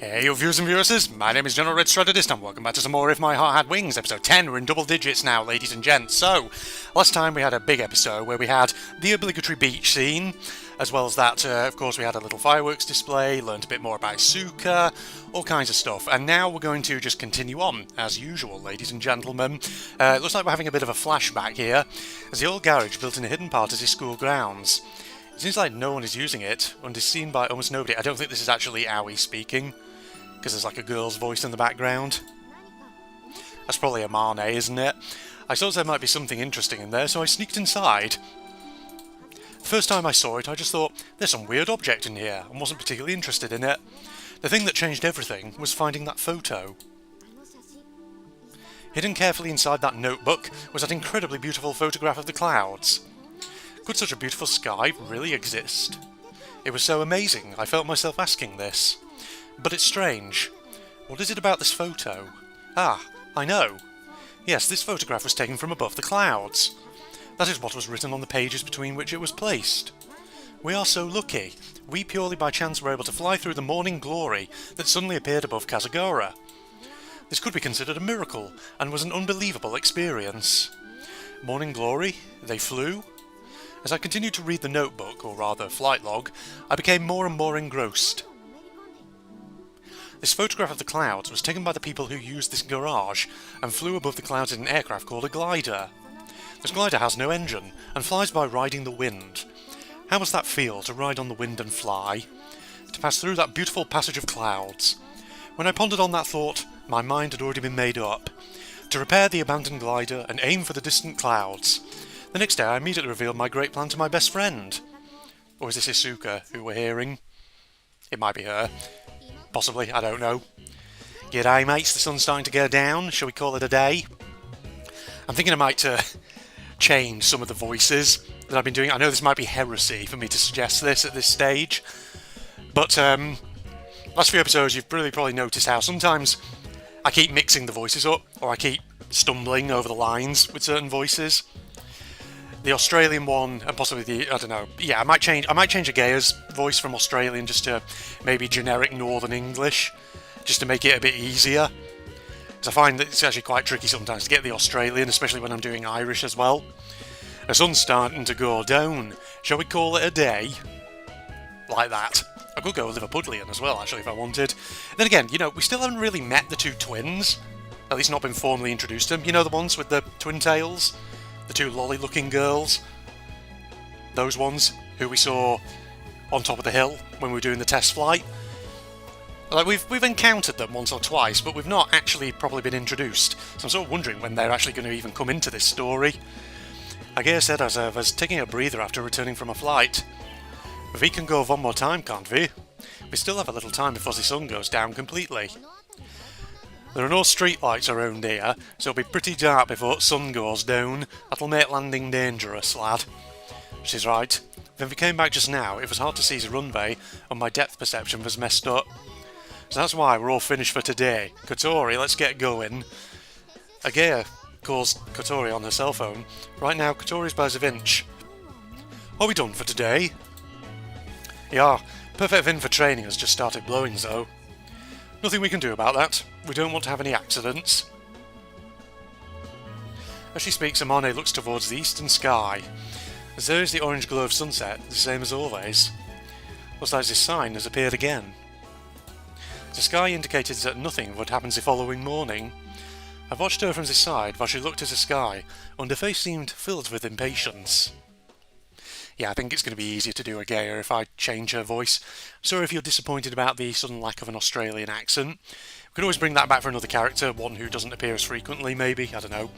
Hey, you viewers and viewers, my name is General Red Strategist and welcome back to some more If My Heart Had Wings, episode 10. We're in double digits now, ladies and gents. So, last time we had a big episode where we had the obligatory beach scene, as well as that, of course, we had a little fireworks display, learned a bit more about Suka, all kinds of stuff. And now we're going to just continue on, as usual, ladies and gentlemen. It looks like we're having a bit of a flashback here, as the old garage built in a hidden part of the school grounds. It seems like no one is using it, and is seen by almost nobody. I don't think this is actually Aoi speaking, because there's like a girl's voice in the background. That's probably a Mane, isn't it? I thought there might be something interesting in there, so I sneaked inside. The first time I saw it, I just thought, there's some weird object in here, and wasn't particularly interested in it. The thing that changed everything was finding that photo. Hidden carefully inside that notebook was that incredibly beautiful photograph of the clouds. Could such a beautiful sky really exist? It was so amazing, I felt myself asking this. But it's strange. What is it about this photo? Ah, I know. Yes, this photograph was taken from above the clouds. That is what was written on the pages between which it was placed. We are so lucky. We purely by chance were able to fly through the morning glory that suddenly appeared above Kazagora. This could be considered a miracle, and was an unbelievable experience. Morning glory? They flew? As I continued to read the notebook, or rather flight log, I became more and more engrossed. This photograph of the clouds was taken by the people who used this garage and flew above the clouds in an aircraft called a glider. This glider has no engine and flies by riding the wind. How must that feel, to ride on the wind and fly? To pass through that beautiful passage of clouds? When I pondered on that thought, my mind had already been made up. To repair the abandoned glider and aim for the distant clouds. The next day I immediately revealed my great plan to my best friend. Or is this Isuka who we're hearing? It might be her. Possibly, I don't know. G'day mates, the sun's starting to go down, shall we call it a day? I'm thinking I might change some of the voices that I've been doing. I know this might be heresy for me to suggest this at this stage, but last few episodes you've probably noticed how sometimes I keep mixing the voices up, or I keep stumbling over the lines with certain voices. The Australian one, and possibly the, I don't know, yeah, I might change Agaya's voice from Australian just to maybe generic Northern English, just to make it a bit easier. Because I find that it's actually quite tricky sometimes to get the Australian, especially when I'm doing Irish as well. The sun's starting to go down. Shall we call it a day? Like that. I could go Liverpudlian as well, actually, if I wanted. Then again, you know, we still haven't really met the two twins. At least not been formally introduced to them. You know, the ones with the twin tails? The two lolly-looking girls, those ones who we saw on top of the hill when we were doing the test flight. Like we've encountered them once or twice, but we've not actually probably been introduced. So I'm sort of wondering when they're actually going to even come into this story. Agaya said as I was taking a breather after returning from a flight. We can go one more time, can't we? We still have a little time before the sun goes down completely. There are no streetlights around here, so it'll be pretty dark before the sun goes down. That'll make landing dangerous, lad. She's right. When we came back just now, it was hard to see the runway, and my depth perception was messed up. So that's why we're all finished for today. Kotori, let's get going. Agaya calls Kotori on her cell phone. Right now, Kotori's by the Vinch. Are we done for today? Yeah, perfect wind for training has just started blowing, though. Nothing we can do about that. We don't want to have any accidents. As she speaks, Amane looks towards the eastern sky. As there is the orange glow of sunset, the same as always. Looks like this sign has appeared again. The sky indicated that nothing would happen the following morning. I watched her from the side while she looked at the sky, and her face seemed filled with impatience. Yeah, I think it's going to be easier to do Agaya if I change her voice. Sorry if you're disappointed about the sudden lack of an Australian accent. We could always bring that back for another character, one who doesn't appear as frequently, maybe, I don't know.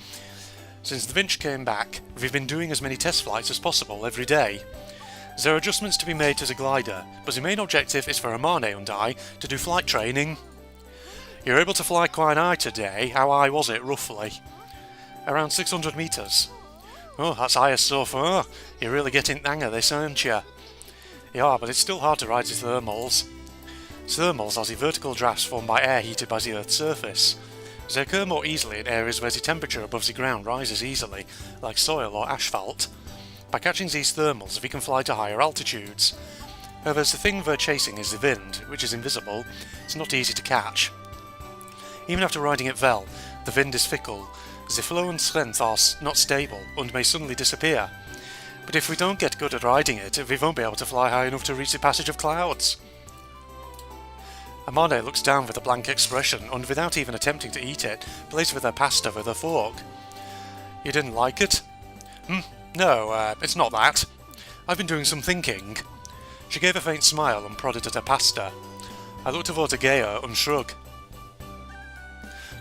Since the Vinch came back, we've been doing as many test flights as possible every day. There are adjustments to be made to the glider, but the main objective is for Amane and I to do flight training. You're able to fly quite high today. How high was it, roughly? Around 600 metres. Oh, that's highest so far. You're really getting the hang of this, aren't you? Yeah, but it's still hard to ride the thermals. Thermals are the vertical drafts formed by air heated by the Earth's surface. They occur more easily in areas where the temperature above the ground rises easily, like soil or asphalt. By catching these thermals, we can fly to higher altitudes. However, as the thing they're chasing is the wind, which is invisible, it's not easy to catch. Even after riding it well, the wind is fickle, the flow and strength are not stable and may suddenly disappear. But if we don't get good at riding it, we won't be able to fly high enough to reach the passage of clouds. Amane looks down with a blank expression and, without even attempting to eat it, plays with her pasta with a fork. You didn't like it? No, it's not that. I've been doing some thinking. She gave a faint smile and prodded at her pasta. I looked towards Ageo and shrugged.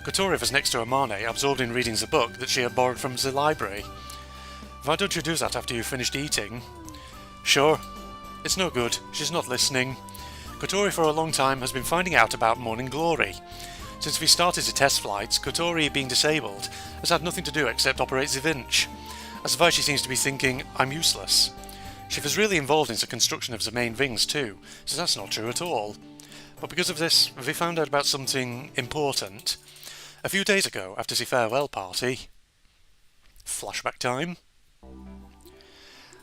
Kotori was next to Amane, absorbed in reading the book that she had borrowed from the library. Why don't you do that after you've finished eating? Sure. It's no good. She's not listening. Kotori for a long time has been finding out about Morning Glory. Since we started the test flights, Kotori, being disabled, has had nothing to do except operate the winch. That's why she seems to be thinking, I'm useless. She was really involved in the construction of the main wings too, so that's not true at all. But because of this, we found out about something important. A few days ago, after the farewell party... Flashback time?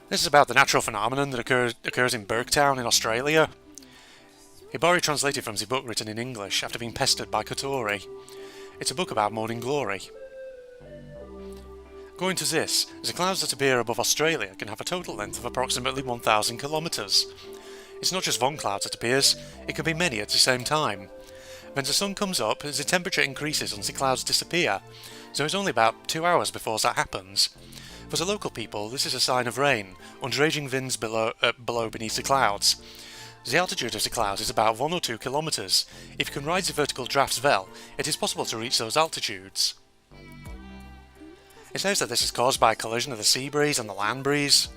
This is about the natural phenomenon that occurs in Burketown in Australia. Hibari translated from the book written in English after being pestered by Kotori. It's a book about Morning Glory. According to this, the clouds that appear above Australia can have a total length of approximately 1,000 kilometres. It's not just one cloud that appears, it can be many at the same time. When the sun comes up, the temperature increases and the clouds disappear, so it's only about 2 hours before that happens. For the local people, this is a sign of rain, and raging winds below beneath the clouds. The altitude of the clouds is about 1 or 2 kilometres. If you can ride the vertical drafts well, it is possible to reach those altitudes. It says that this is caused by a collision of the sea breeze and the land breeze.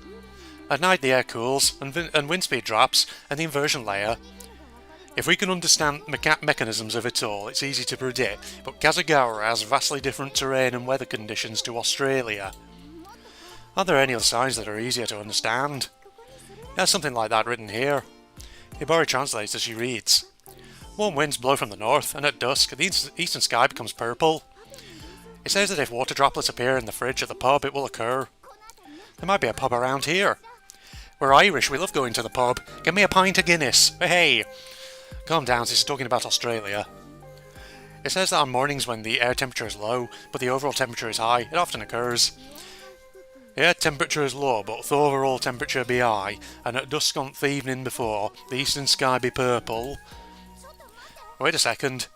At night the air cools, and wind speed drops, and the inversion layer. If we can understand mechanisms of it all, it's easy to predict, but Kazagawa has vastly different terrain and weather conditions to Australia. Are there any other signs that are easier to understand? There's something like that written here. Hibari translates as she reads. Warm winds blow from the north, and at dusk the eastern sky becomes purple. It says that if water droplets appear in the fridge at the pub, it will occur. There might be a pub around here. We're Irish, we love going to the pub. Get me a pint of Guinness. Hey! Calm down, this is talking about Australia. It says that on mornings when the air temperature is low, but the overall temperature is high, it often occurs. The air temperature is low, but the overall temperature be high, and at dusk on the evening before, the eastern sky be purple. Wait a second.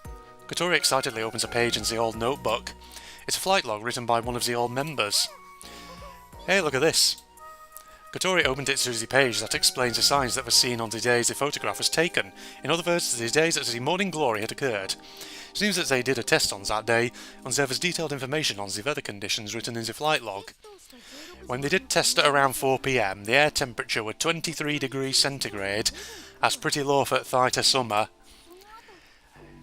Kotori excitedly opens a page in the old notebook. It's a flight log written by one of the old members. Hey, look at this. Kotori opened it to the page that explains the signs that were seen on the days the photograph was taken. In other words, the days that the Morning Glory had occurred. It seems that they did a test on that day, and there was detailed information on the weather conditions written in the flight log. When they did test at around 4 PM, the air temperature was 23 degrees centigrade. That's pretty low for Theta summer.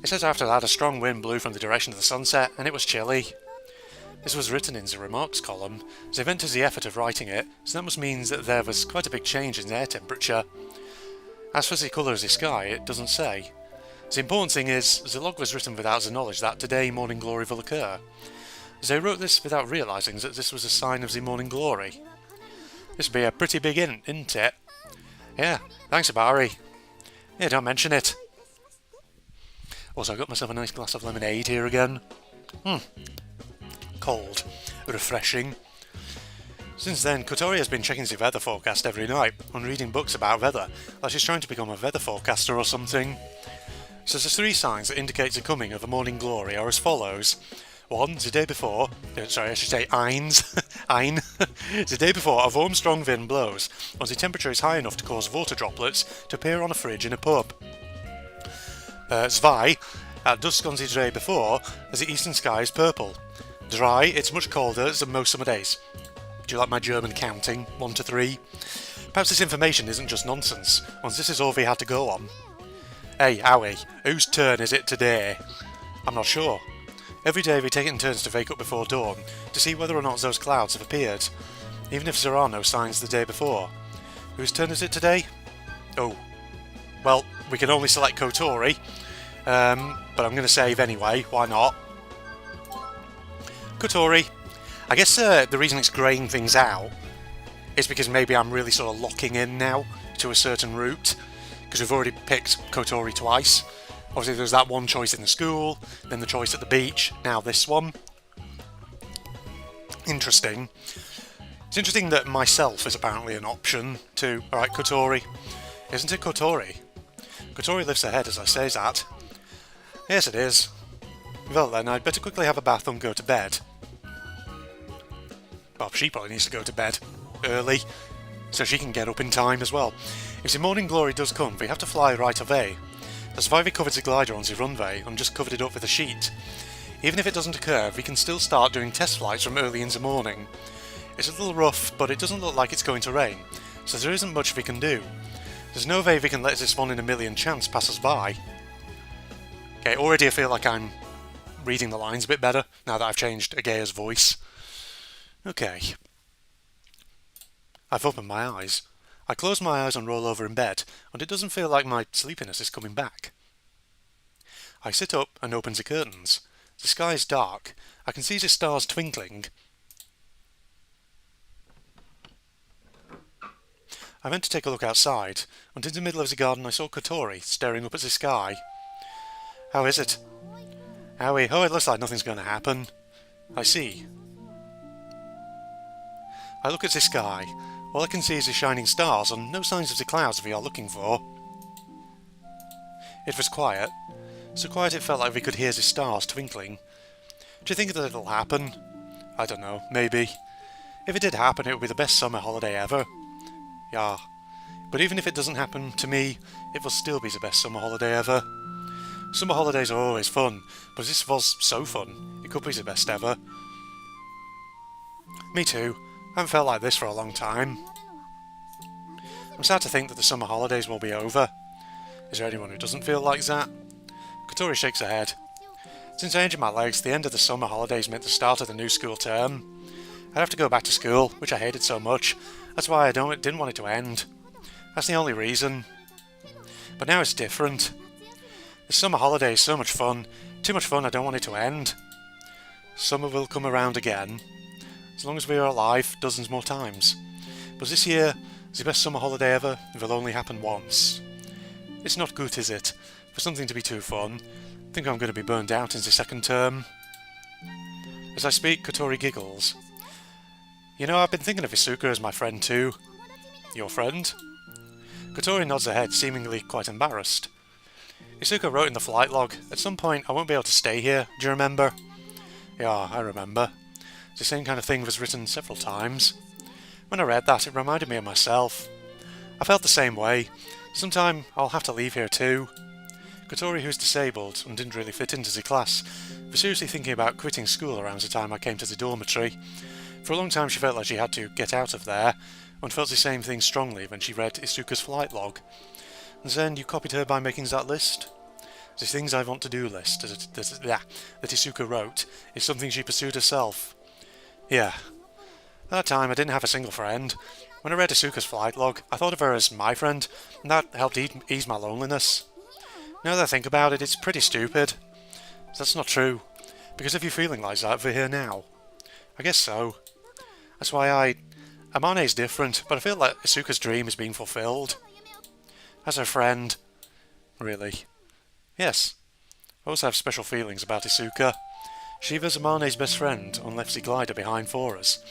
It says after that a strong wind blew from the direction of the sunset, and it was chilly. This was written in the remarks column. They went to the effort of writing it, so that must mean that there was quite a big change in the air temperature. As for the colour of the sky, it doesn't say. The important thing is, the log was written without the knowledge that today Morning Glory will occur. They wrote this without realising that this was a sign of the Morning Glory. This would be a pretty big hint, isn't it? Yeah, thanks Hibari. Yeah, don't mention it. Also, I got myself a nice glass of lemonade here again. Cold. Refreshing. Since then, Kotori has been checking the weather forecast every night and reading books about weather, like she's trying to become a weather forecaster or something. So the 3 signs that indicate the coming of a Morning Glory are as follows. 1. The day before... sorry, I should say eins. Ein. The day before, a warm strong wind blows, and the temperature is high enough to cause water droplets to appear on a fridge in a pub. 2. At dusk on the day before, the eastern sky is purple. Dry, it's much colder than most summer days. Do you like my German counting? 1 to 3? Perhaps this information isn't just nonsense, and this is all we had to go on. Hey, Howie, whose turn is it today? I'm not sure. Every day we take it in turns to wake up before dawn, to see whether or not those clouds have appeared, even if there are no signs the day before. Whose turn is it today? Oh. Well, we can only select Kotori, but I'm going to save anyway, why not? Kotori. I guess the reason it's greying things out is because maybe I'm really sort of locking in now to a certain route. because we've already picked Kotori twice. Obviously there's that one choice in the school, then the choice at the beach, now this one. Interesting. It's interesting that myself is apparently an option too. Alright, Kotori. Isn't it Kotori? Kotori lives ahead, as I say that. Yes, it is. Well then, I'd better quickly have a bath and go to bed. Well, she probably needs to go to bed early, so she can get up in time as well. If the morning glory does come, we have to fly right away. The survivor covered the glider on the runway and just covered it up with a sheet. Even if it doesn't occur, we can still start doing test flights from early in the morning. It's a little rough, but it doesn't look like it's going to rain, so there isn't much we can do. There's no way we can let this 1 in a million chance pass us by. Okay, already I feel like I'm reading the lines a bit better, now that I've changed Agea's voice. Okay. I've opened my eyes. I close my eyes and roll over in bed, and it doesn't feel like my sleepiness is coming back. I sit up and open the curtains. The sky is dark. I can see the stars twinkling. I went to take a look outside, and in the middle of the garden I saw Kotori staring up at the sky. How is it? Howie, oh, it looks like nothing's going to happen. I see. I look at the sky. All I can see is the shining stars and no signs of the clouds we are looking for. It was quiet. So quiet it felt like we could hear the stars twinkling. Do you think that it'll happen? I don't know, maybe. If it did happen, it would be the best summer holiday ever. Yeah. But even if it doesn't happen, to me, it will still be the best summer holiday ever. Summer holidays are always fun, but this was so fun, it could be the best ever. Me too. I haven't felt like this for a long time. I'm sad to think that the summer holidays will be over. Is there anyone who doesn't feel like that? Kotori shakes her head. Since I injured my legs, the end of the summer holidays meant the start of the new school term. I'd have to go back to school, which I hated so much. That's why I didn't want it to end. That's the only reason. But now it's different. The summer holiday is so much fun. Too much fun, I don't want it to end. Summer will come around again. As long as we are alive, dozens more times. But this year, the best summer holiday ever, will only happen once. It's not good, is it? For something to be too fun. I think I'm going to be burned out in the second term. As I speak, Kotori giggles. You know, I've been thinking of Isuka as my friend too. Your friend? Kotori nods her head, seemingly quite embarrassed. Isuka wrote in the flight log, at some point I won't be able to stay here, do you remember? Yeah, I remember. The same kind of thing was written several times. When I read that, it reminded me of myself. I felt the same way. Sometime I'll have to leave here too. Kotori, who's disabled and didn't really fit into the class, was seriously thinking about quitting school around the time I came to the dormitory. For a long time she felt like she had to get out of there, and felt the same thing strongly when she read Isuka's flight log. And then you copied her by making that list? The things I want to do list that Isuka wrote is something she pursued herself. Yeah. At that time I didn't have a single friend. When I read Isuka's flight log, I thought of her as my friend, and that helped ease my loneliness. Now that I think about it, it's pretty stupid. That's not true. Because if you're feeling like that, we're here now. I guess so. That's why Amane's different, but I feel like Isuka's dream is being fulfilled. As her friend. Really. Yes. I also have special feelings about Isuka. She was Amane's best friend, and left the glider behind for us.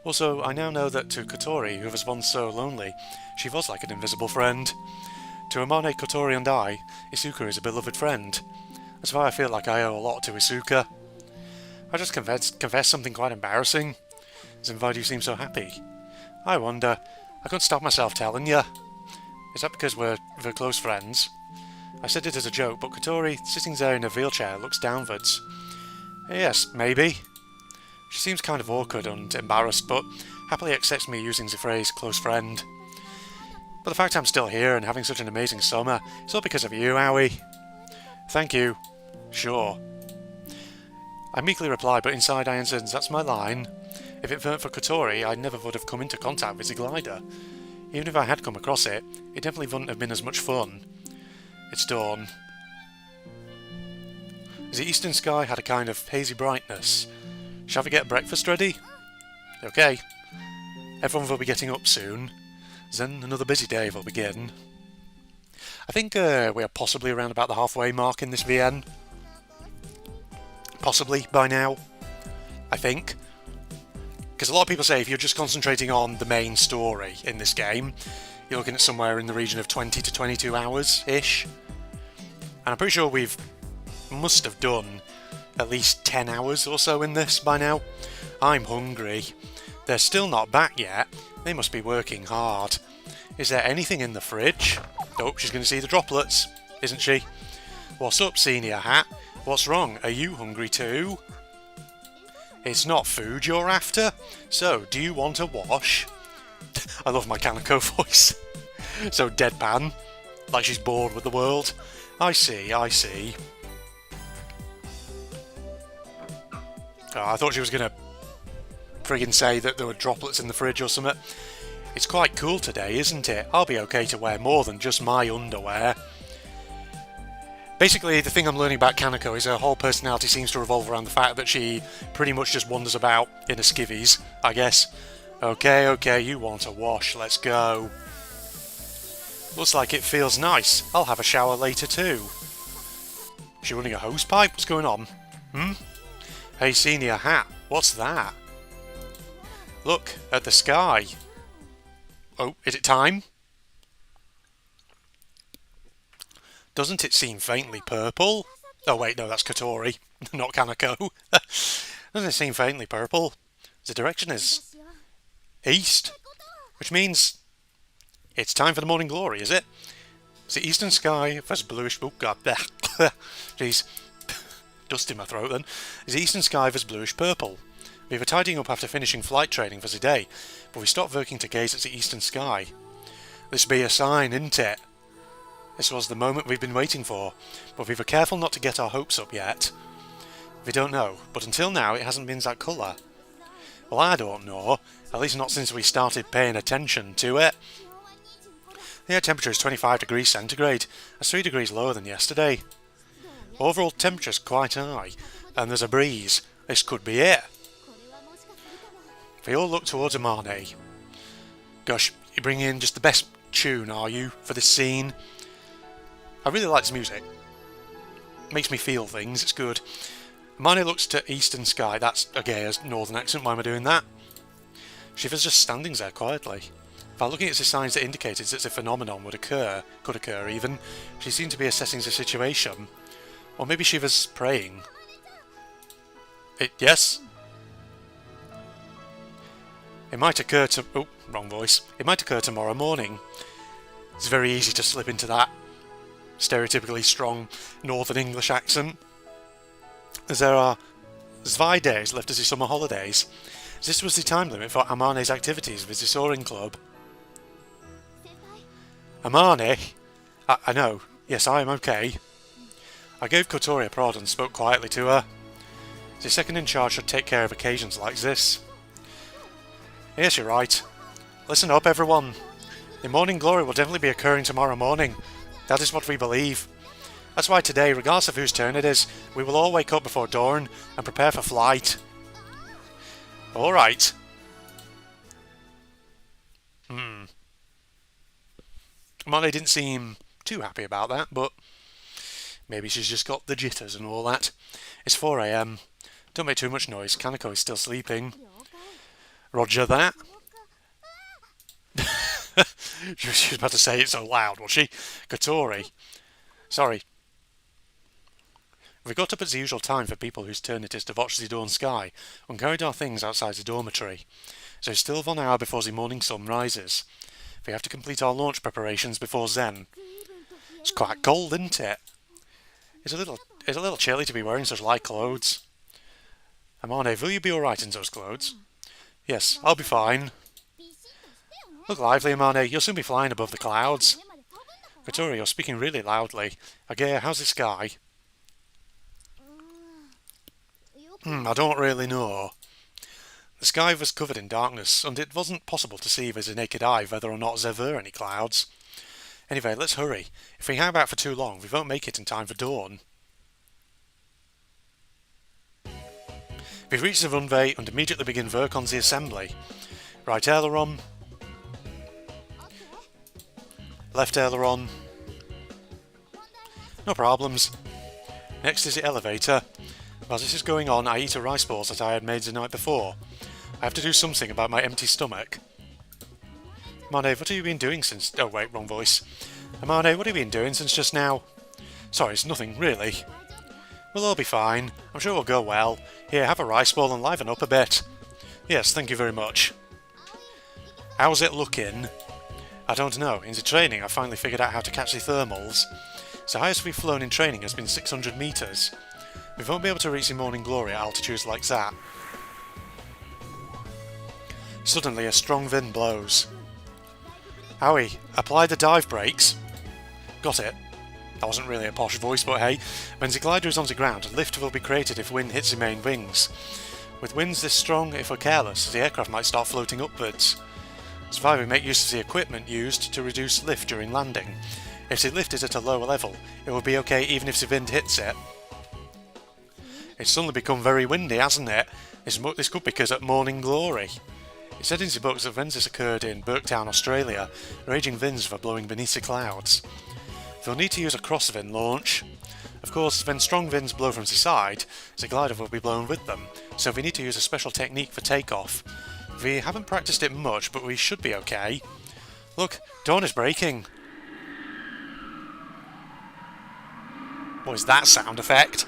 Also, I now know that to Kotori, who was once so lonely, she was like an invisible friend. To Amane, Kotori and I, Isuka is a beloved friend. That's why I feel like I owe a lot to Isuka. I just confessed something quite embarrassing. Then why do you seem so happy? I wonder. I couldn't stop myself telling you. Is that because we're close friends? I said it as a joke, but Kotori, sitting there in a wheelchair, looks downwards. Yes, maybe. She seems kind of awkward and embarrassed, but happily accepts me using the phrase close friend. But the fact I'm still here and having such an amazing summer, it's all because of you, Aoi. Thank you. Sure. I meekly replied, but inside I answered, that's my line. If it weren't for Kotori, I never would have come into contact with the glider. Even if I had come across it, it definitely wouldn't have been as much fun. It's dawn. The eastern sky had a kind of hazy brightness. Shall we get breakfast ready? Okay. Everyone will be getting up soon. Then another busy day will begin. I think we are possibly around about the halfway mark in this VN. Possibly by now, I think. Because a lot of people say if you're just concentrating on the main story in this game, you're looking at somewhere in the region of 20 to 22 hours-ish. And I'm pretty sure must have done at least 10 hours or so in this by now. I'm hungry. They're still not back yet. They must be working hard. Is there anything in the fridge? Oh, she's going to see the droplets, isn't she? What's up, Senior Hat? What's wrong? Are you hungry too? It's not food you're after? So, do you want a wash? I love my Kaneko voice. So deadpan, like she's bored with the world. I see, I see. Oh, I thought she was going to friggin' say that there were droplets in the fridge or something. It's quite cool today, isn't it? I'll be okay to wear more than just my underwear. Basically, the thing I'm learning about Kaneko is her whole personality seems to revolve around the fact that she pretty much just wanders about in her skivvies, I guess. Okay, you want a wash, let's go. Looks like it feels nice. I'll have a shower later too. Is she running a hose pipe? What's going on? Hey, Senior Hat, what's that? Look at the sky. Oh, is it time? Doesn't it seem faintly purple? Oh wait, no, that's Kotori, not Kaneko. Doesn't it seem faintly purple? The direction is east, which means it's time for the morning glory, is it? It's the eastern sky versus bluish... Oh god, jeez, dust in my throat then. It's the eastern sky versus bluish purple. We were tidying up after finishing flight training for the day, but we stopped working to gaze at the eastern sky. This be a sign, isn't it? This was the moment we've been waiting for, but we were careful not to get our hopes up yet. We don't know, but until now it hasn't been that colour. Well, I don't know, at least not since we started paying attention to it. The air temperature is 25 degrees centigrade, that's 3 degrees lower than yesterday. Overall temperature's quite high, and there's a breeze. This could be it. We all look towards Amane. Gosh, you bring in just the best tune, are you, for this scene? I really like this music. Makes me feel things, it's good. Amane looks to eastern sky. That's a Gaya's northern accent, why am I doing that? Shiva's just standing there quietly. By looking at the signs that indicated that a phenomenon would occur, could occur even, she seemed to be assessing the situation. Or maybe Shiva's praying. Yes? It might occur to... Oh, wrong voice. It might occur tomorrow morning. It's very easy to slip into that stereotypically strong Northern English accent. As there are 2 days left as the summer holidays. This was the time limit for Amane's activities with the soaring club. Amane? I know. Yes, I am okay. I gave Kotori a prod and spoke quietly to her. The second in charge should take care of occasions like this. Yes, you're right. Listen up, everyone. The morning glory will definitely be occurring tomorrow morning. That is what we believe. That's why today, regardless of whose turn it is, we will all wake up before dawn and prepare for flight. Alright. Amane didn't seem too happy about that, but maybe she's just got the jitters and all that. It's 4 AM. Don't make too much noise. Kaneko is still sleeping. Roger that. She was about to say it so loud, was she? Kotori. Sorry. We got up at the usual time for people whose turn it is to watch the dawn sky and carried our things outside the dormitory. So still 1 hour before the morning sun rises. We have to complete our launch preparations before Zen. It's quite cold, isn't it? It's a little chilly to be wearing such light clothes. Amane, will you be alright in those clothes? Yes, I'll be fine. Look lively, Amane. You'll soon be flying above the clouds. Kotori, you're speaking really loudly. Agaya, how's the sky? I don't really know. The sky was covered in darkness, and it wasn't possible to see with the naked eye whether or not there were any clouds. Anyway, let's hurry. If we hang about for too long, we won't make it in time for dawn. We've reached the runway and immediately begin work on the assembly. Right aileron. Left aileron. No problems. Next is the elevator. While this is going on, I eat a rice balls that I had made the night before. I have to do something about my empty stomach. Amane, what have you been doing since... Oh wait, wrong voice. Amane, what have you been doing since just now? Sorry, it's nothing, really. We'll all be fine. I'm sure it'll go well. Here, have a rice ball and liven up a bit. Yes, thank you very much. How's it looking? I don't know. In the training, I finally figured out how to catch the thermals. The highest we've flown in training has been 600 metres. We won't be able to reach the morning glory at altitudes like that. Suddenly, a strong wind blows. Howie, apply the dive brakes. Got it. That wasn't really a posh voice, but hey. When the glider is on the ground, a lift will be created if wind hits the main wings. With winds this strong, if we're careless, the aircraft might start floating upwards. That's why we make use of the equipment used to reduce lift during landing. If the lift is at a lower level, it will be okay even if the wind hits it. It's suddenly become very windy, hasn't it? This could be because at morning glory. It said in the books that when this occurred in Burketown, Australia, raging winds were blowing beneath the clouds. They'll need to use a crosswind launch. Of course, when strong winds blow from the side, the glider will be blown with them, so we need to use a special technique for takeoff. We haven't practiced it much, but we should be okay. Look, dawn is breaking. What is that sound effect?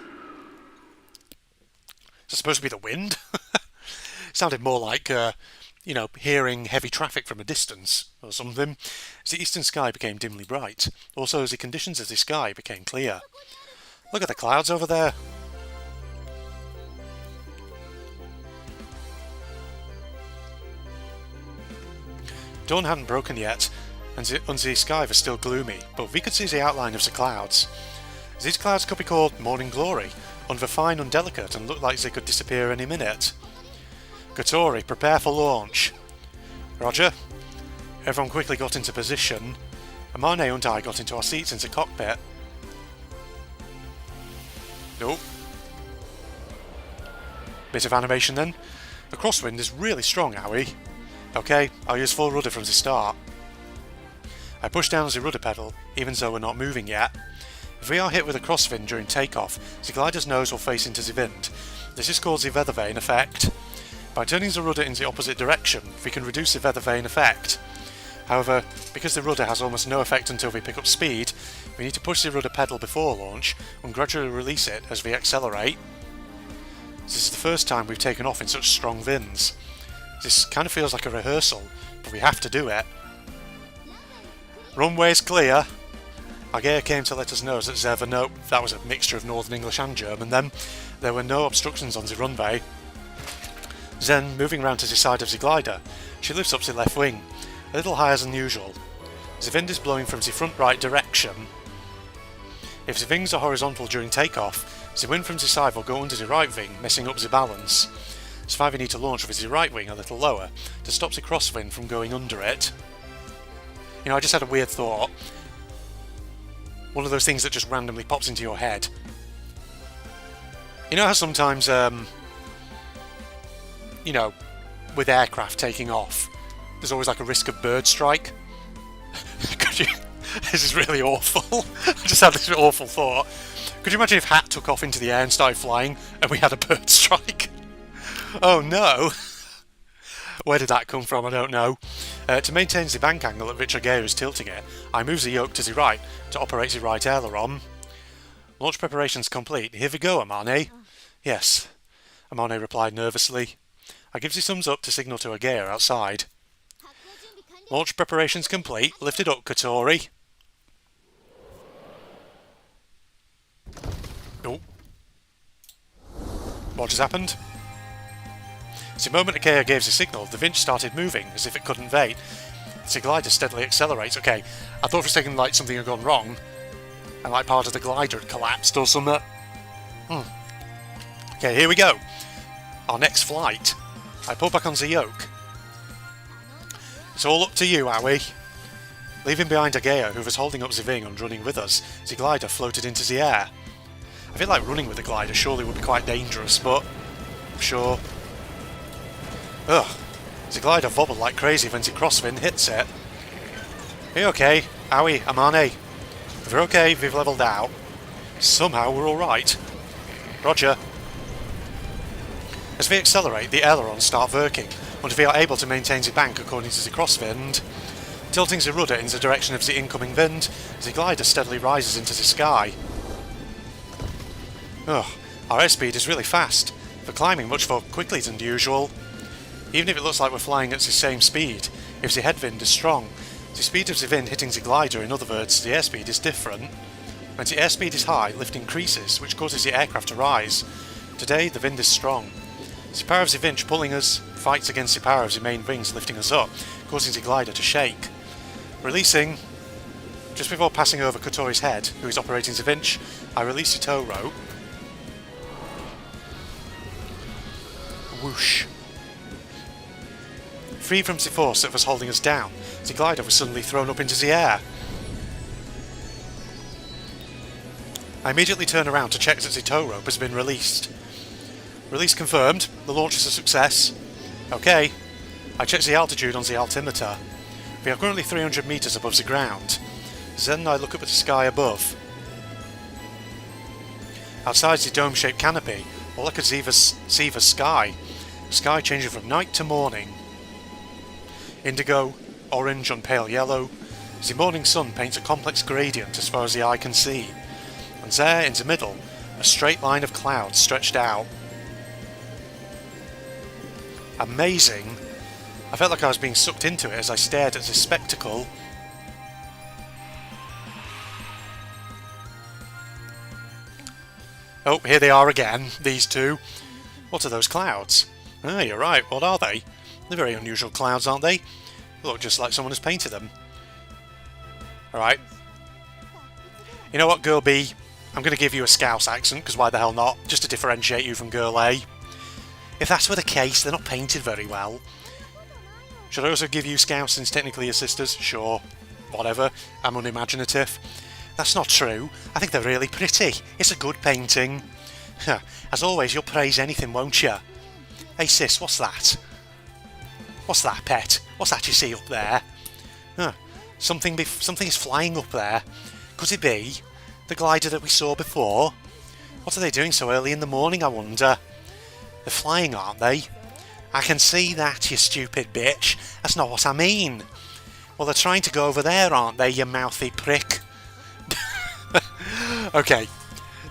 Is it supposed to be the wind? Sounded more like, hearing heavy traffic from a distance, or something. As the eastern sky became dimly bright, also as the conditions of the sky became clear. Look at the clouds over there. Dawn hadn't broken yet, and the sky was still gloomy, but we could see the outline of the clouds. These clouds could be called morning glory, and were fine and delicate and looked like they could disappear any minute. Kotori, prepare for launch. Roger. Everyone quickly got into position. Amane and I got into our seats in the cockpit. Nope. Bit of animation then. The crosswind is really strong, Howie. Okay, I'll use full rudder from the start. I push down the rudder pedal, even though we're not moving yet. If we are hit with a crosswind during takeoff, the glider's nose will face into the wind. This is called the weather vane effect. By turning the rudder in the opposite direction, we can reduce the weather vane effect. However, because the rudder has almost no effect until we pick up speed, we need to push the rudder pedal before launch and gradually release it as we accelerate. This is the first time we've taken off in such strong winds. This kind of feels like a rehearsal, but we have to do it. Runway's clear. Agea came to let us know that there were no... That was a mixture of Northern English and German then. There were no obstructions on the runway. Then, moving round to the side of the glider, she lifts up the left wing, a little higher than usual. The wind is blowing from the front right direction. If the wings are horizontal during takeoff, the wind from the side will go under the right wing, messing up the balance. So why we need to launch with the right wing a little lower, to stop the crosswind from going under it. I just had a weird thought. One of those things that just randomly pops into your head. You know how sometimes, with aircraft taking off, there's always like a risk of bird strike? This is really awful. I just had this awful thought. Could you imagine if Hat took off into the air and started flying, and we had a bird strike? Oh no! Where did that come from? I don't know. To maintain the bank angle at which Agea is tilting it, I move the yoke to the right to operate the right aileron. Launch preparations complete. Here we go, Amane. Yes, Amane replied nervously. I give the thumbs up to signal to Agea outside. Launch preparations complete. Lift it up, Kotori. Oh. What just happened? The moment Agea gave the signal, the winch started moving, as if it couldn't wait. The glider steadily accelerates. Okay, I thought for a second like something had gone wrong, and like part of the glider had collapsed or something. Okay, here we go. Our next flight. I pull back on the yoke. It's all up to you, Howie. Leaving behind Agea, who was holding up the wing and running with us, the glider floated into the air. I feel like running with the glider surely would be quite dangerous, but I'm sure. Ugh, the glider wobbled like crazy when the crosswind hits it. Are you okay? Howie, Amane? If we're okay, we've levelled out. Somehow we're alright. Roger. As we accelerate, the ailerons start working, until we are able to maintain the bank according to the crosswind. Tilting the rudder in the direction of the incoming wind, the glider steadily rises into the sky. Ugh, our airspeed is really fast. We're climbing much more quickly than usual. Even if it looks like we're flying at the same speed, if the headwind is strong, the speed of the wind hitting the glider, in other words, the airspeed, is different. When the airspeed is high, lift increases, which causes the aircraft to rise. Today, the wind is strong. The power of the winch pulling us fights against the power of the main wings lifting us up, causing the glider to shake. Releasing. Just before passing over Kotori's head, who is operating the winch, I release the tow rope. Whoosh. Free from the force that was holding us down, the glider was suddenly thrown up into the air. I immediately turn around to check that the tow rope has been released. Release confirmed. The launch is a success. Okay. I check the altitude on the altimeter. We are currently 300 metres above the ground. Then I look up at the sky above. Outside the dome-shaped canopy, all I could see was sky. Sky changing from night to morning. Indigo, orange and pale yellow. The morning sun paints a complex gradient as far as the eye can see. And there, in the middle, a straight line of clouds stretched out. Amazing! I felt like I was being sucked into it as I stared at this spectacle. Oh, here they are again, these two. What are those clouds? Ah, you're right, what are they? They're very unusual clouds, aren't they? They look just like someone has painted them. Alright. You know what, Girl B? I'm going to give you a Scouse accent, because why the hell not? Just to differentiate you from Girl A. If that were the case, they're not painted very well. Should I also give you Scouse since technically your sisters? Sure. Whatever. I'm unimaginative. That's not true. I think they're really pretty. It's a good painting. As always, you'll praise anything, won't you? Hey sis, what's that? What's that, pet? What's that you see up there? Something is flying up there. Could it be the glider that we saw before? What are they doing so early in the morning, I wonder? They're flying, aren't they? I can see that, you stupid bitch. That's not what I mean. Well, they're trying to go over there, aren't they, you mouthy prick? Okay,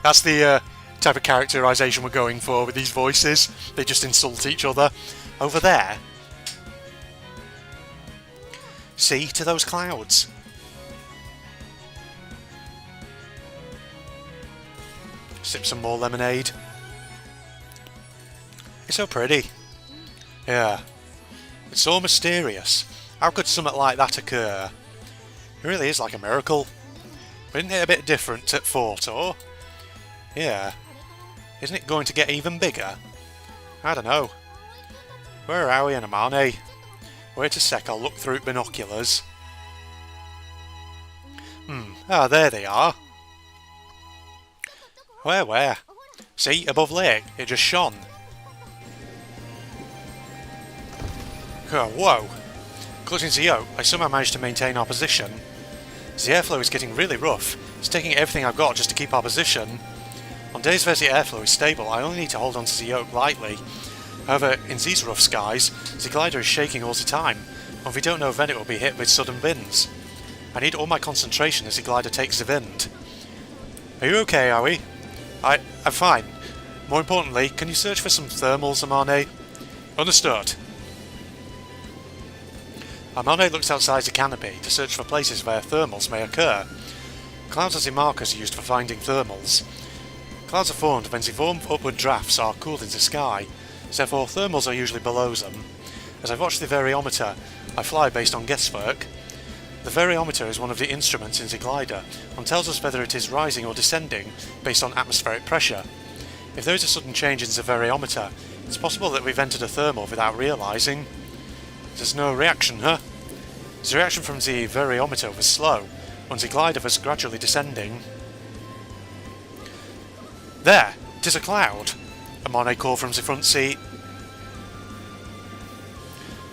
that's the type of characterisation we're going for with these voices. They just insult each other. Over there. See, to those clouds. Sip some more lemonade. It's so pretty. Yeah. It's so mysterious. How could something like that occur? It really is like a miracle. But isn't it a bit different at Fortor? Yeah. Isn't it going to get even bigger? I don't know. Where are we in Amane? Wait a sec, I'll look through binoculars. Ah, there they are. Where? See, above lake, it just shone. Oh, whoa! Clutching the yoke, I somehow managed to maintain our position. The airflow is getting really rough. It's taking everything I've got just to keep our position. On days where the airflow is stable, I only need to hold onto the yoke lightly. However, in these rough skies, the glider is shaking all the time, and we don't know when it will be hit with sudden winds. I need all my concentration as the glider takes the wind. Are you okay, are we? I'm fine. More importantly, can you search for some thermals, Amane? Understood. Amane looks outside the canopy to search for places where thermals may occur. Clouds are the markers used for finding thermals. Clouds are formed when the warm upward drafts are cooled in the sky, therefore thermals are usually below them. As I watch the variometer, I fly based on guesswork. The variometer is one of the instruments in the glider and tells us whether it is rising or descending based on atmospheric pressure. If there is a sudden change in the variometer, it's possible that we've entered a thermal without realising. There's no reaction, huh? The reaction from the variometer was slow, and the glider was gradually descending. There! 'Tis a cloud! Amane called from the front seat.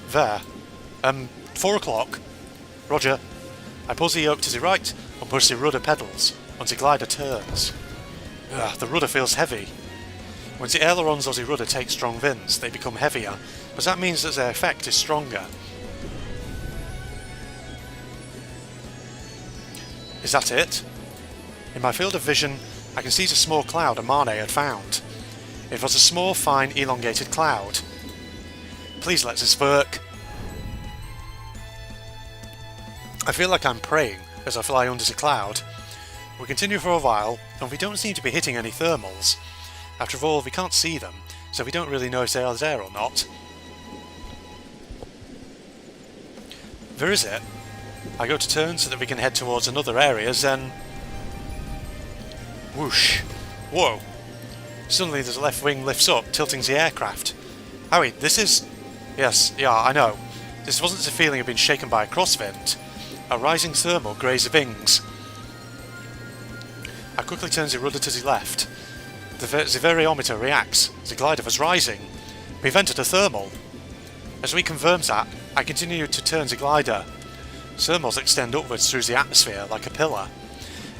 There. 4 o'clock. Roger. I pull the yoke to the right and push the rudder pedals, and the glider turns. The rudder feels heavy. When the ailerons or the rudder take strong winds, they become heavier, but that means that their effect is stronger. Is that it? In my field of vision, I can see the small cloud Amane had found. It was a small, fine, elongated cloud. Please let this work. I feel like I'm praying as I fly under the cloud. We continue for a while, and we don't seem to be hitting any thermals. After all, we can't see them, so we don't really know if they are there or not. Where is it? I go to turn so that we can head towards another area, then... Whoosh. Whoa. Suddenly the left wing lifts up, tilting the aircraft. Howie, this is... Yes, yeah, I know. This wasn't the feeling of being shaken by a crosswind. A rising thermal grazed the wings. I quickly turn the rudder to the left. The variometer reacts. The glider was rising. We've entered a thermal. As we confirm that, I continue to turn the glider. Thermals extend upwards through the atmosphere like a pillar.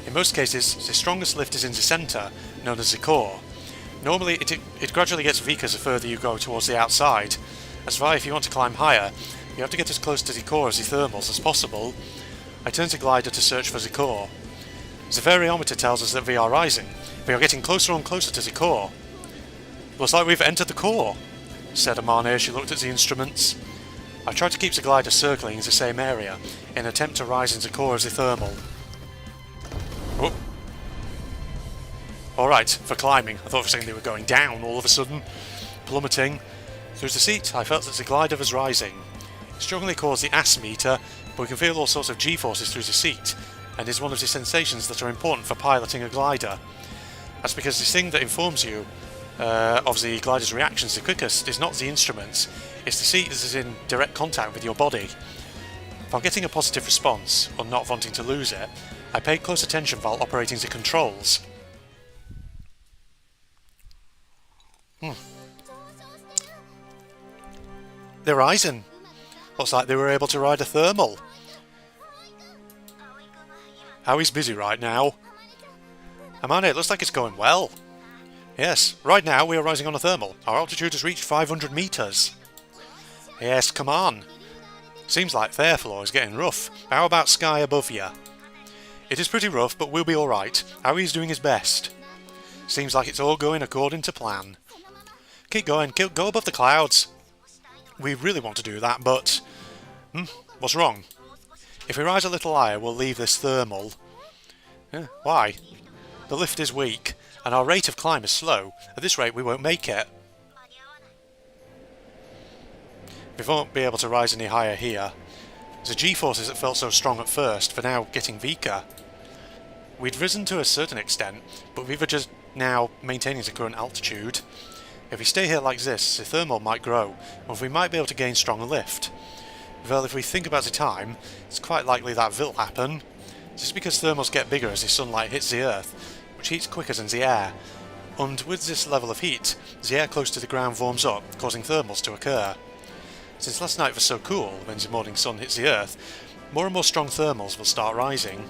In most cases, the strongest lift is in the centre, known as the core. Normally, it gradually gets weaker the further you go towards the outside. That's why if you want to climb higher, you have to get as close to the core of the thermals as possible. I turn the glider to search for the core. The variometer tells us that we are rising. We are getting closer and closer to the core. Looks like we've entered the core, said Amane as she looked at the instruments. I tried to keep the glider circling in the same area, in an attempt to rise in the core of the thermal. Oh. Alright, for climbing. I thought for a second they were going down all of a sudden. Plummeting. Through the seat, I felt that the glider was rising. It strongly caused the AS meter, but we can feel all sorts of G-forces through the seat, and is one of the sensations that are important for piloting a glider. That's because the thing that informs you of the glider's reactions the quickest is not the instruments, it's the seat that is in direct contact with your body. If I'm getting a positive response, or not wanting to lose it, I pay close attention while operating the controls. They're rising. Looks like they were able to ride a thermal. Howie's busy right now. Amane, it looks like it's going well. Yes, right now we are rising on a thermal. Our altitude has reached 500 metres. Yes, come on. Seems like their floor is getting rough. How about sky above you? It is pretty rough, but we'll be alright. Howie's doing his best. Seems like it's all going according to plan. Keep going, go above the clouds. We really want to do that, but... what's wrong? If we rise a little higher, we'll leave this thermal. Why? The lift is weak, and our rate of climb is slow. At this rate, we won't make it. We won't be able to rise any higher here. The G-forces that felt so strong at first were now getting weaker. We'd risen to a certain extent, but we were just now maintaining the current altitude. If we stay here like this, the thermal might grow, and we might be able to gain stronger lift. Well, if we think about the time, it's quite likely that will happen. This is because thermals get bigger as the sunlight hits the earth, which heats quicker than the air. And with this level of heat, the air close to the ground warms up, causing thermals to occur. Since last night was so cool, when the morning sun hits the earth, more and more strong thermals will start rising.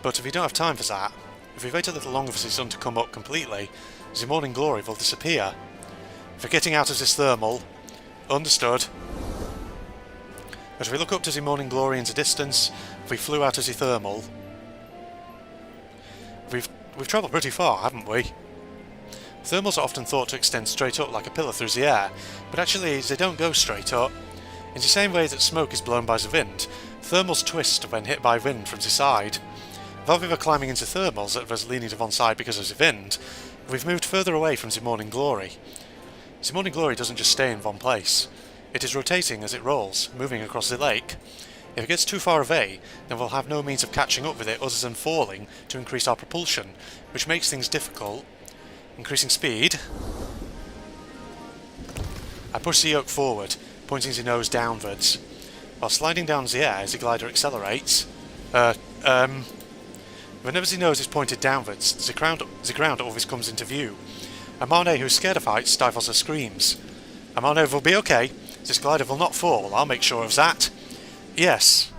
But if we don't have time for that, if we wait a little longer for the sun to come up completely, the morning glory will disappear. If we're getting out of this thermal, understood. As we look up to the morning glory in the distance, if we flew out of the thermal. We've travelled pretty far, haven't we? Thermals are often thought to extend straight up like a pillar through the air, but actually they don't go straight up. In the same way that smoke is blown by the wind, thermals twist when hit by wind from the side. While we were climbing into thermals that was leaning to one side because of the wind, we've moved further away from the morning glory. The morning glory doesn't just stay in one place. It is rotating as it rolls, moving across the lake. If it gets too far away, then we'll have no means of catching up with it other than falling to increase our propulsion, which makes things difficult. Increasing speed. I push the yoke forward, pointing the nose downwards. While sliding down the air as the glider accelerates. Whenever the nose is pointed downwards, the ground always comes into view. Amane, who's scared of heights, stifles her screams. Amane will be okay. This glider will not fall, I'll make sure of that. Yes.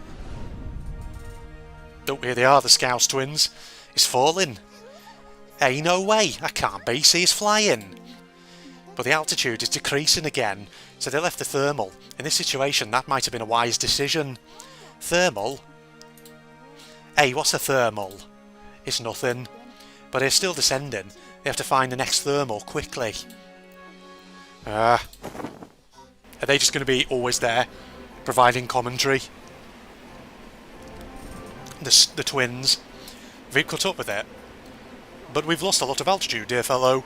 Oh, here they are, the Scouse twins. It's falling. Hey, no way, I can't be, see he's flying. But the altitude is decreasing again, so they left the thermal. In this situation, that might have been a wise decision. Thermal? Hey, what's a thermal? It's nothing. But they're still descending. They have to find the next thermal quickly. Are they just going to be always there, providing commentary? The twins. We've caught up with it. But we've lost a lot of altitude, dear fellow.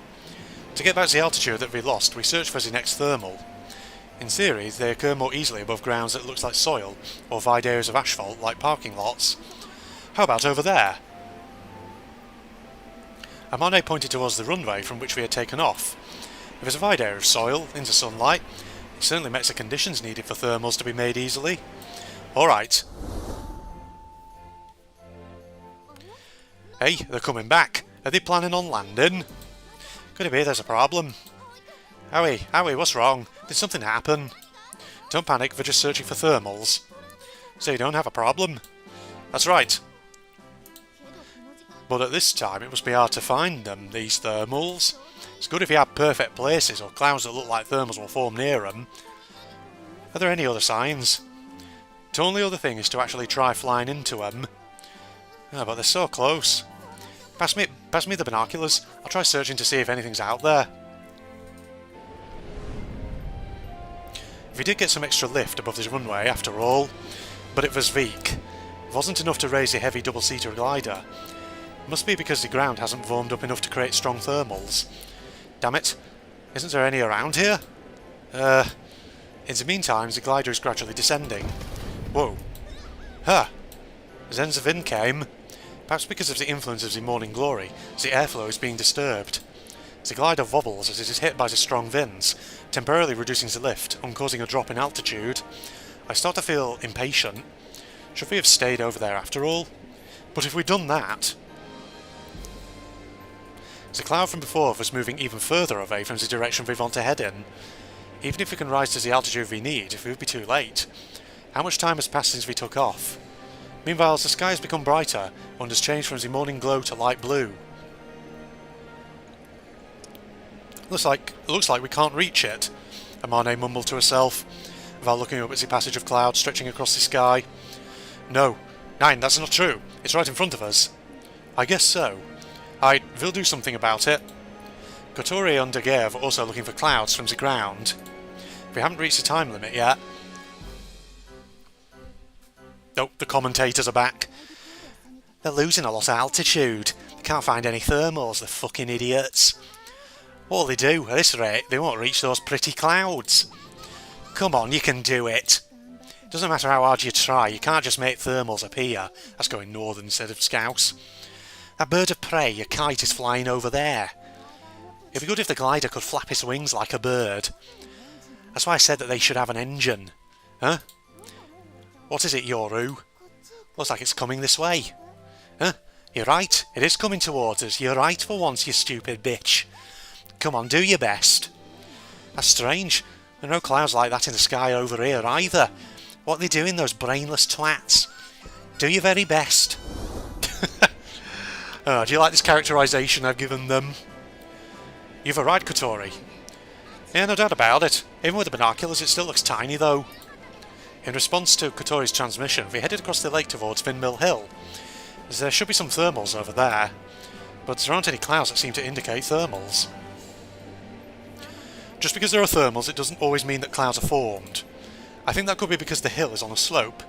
To get back to the altitude that we lost, we search for the next thermal. In theory, they occur more easily above grounds that looks like soil, or wide areas of asphalt like parking lots. How about over there? Amane pointed towards the runway from which we had taken off. If there's a wide area of soil, into sunlight, it certainly makes the conditions needed for thermals to be made easily. Alright. Hey, they're coming back. Are they planning on landing? Could it be there's a problem? Howie, what's wrong? Did something happen? Don't panic, we're just searching for thermals. So you don't have a problem? That's right. But at this time it must be hard to find them, these thermals. It's good if you have perfect places or clouds that look like thermals will form near them. Are there any other signs? The only other thing is to actually try flying into them. Oh, but they're so close. Pass me the binoculars. I'll try searching to see if anything's out there. We did get some extra lift above this runway after all, but it was weak. It wasn't enough to raise a heavy double-seater glider. It must be because the ground hasn't warmed up enough to create strong thermals. Damn it, isn't there any around here? In the meantime, the glider is gradually descending. Whoa. Huh. As Enzavin came, perhaps because of the influence of the morning glory, the airflow is being disturbed. The glider wobbles as it is hit by the strong winds, temporarily reducing the lift and causing a drop in altitude. I start to feel impatient. Should we have stayed over there after all? But if we'd done that... The cloud from before was moving even further away from the direction we want to head in. Even if we can rise to the altitude we need, it would be too late. How much time has passed since we took off? Meanwhile, the sky has become brighter and has changed from the morning glow to light blue. Looks like we can't reach it, Amane mumbled to herself, while looking up at the passage of clouds stretching across the sky. No, Nine, that's not true. It's right in front of us. I guess so. We'll do something about it. Kotori and Daguerre are also looking for clouds from the ground. We haven't reached the time limit yet. Oh, the commentators are back. They're losing a lot of altitude. They can't find any thermals, the fucking idiots. What'll they do? At this rate, they won't reach those pretty clouds. Come on, you can do it. Doesn't matter how hard you try, you can't just make thermals appear. That's going northern instead of scouse. That bird of prey, your kite, is flying over there. It'd be good if the glider could flap its wings like a bird. That's why I said that they should have an engine. Huh? What is it, Yoru? Looks like it's coming this way. Huh? You're right, it is coming towards us. You're right for once, you stupid bitch. Come on, do your best. That's strange. There are no clouds like that in the sky over here either. What are they doing, those brainless twats? Do your very best. Oh, do you like this characterisation I've given them? You've a right, Kotori. Yeah, no doubt about it. Even with the binoculars, it still looks tiny, though. In response to Kotori's transmission, we headed across the lake towards Windmill Hill. There should be some thermals over there, but there aren't any clouds that seem to indicate thermals. Just because there are thermals, it doesn't always mean that clouds are formed. I think that could be because the hill is on a slope.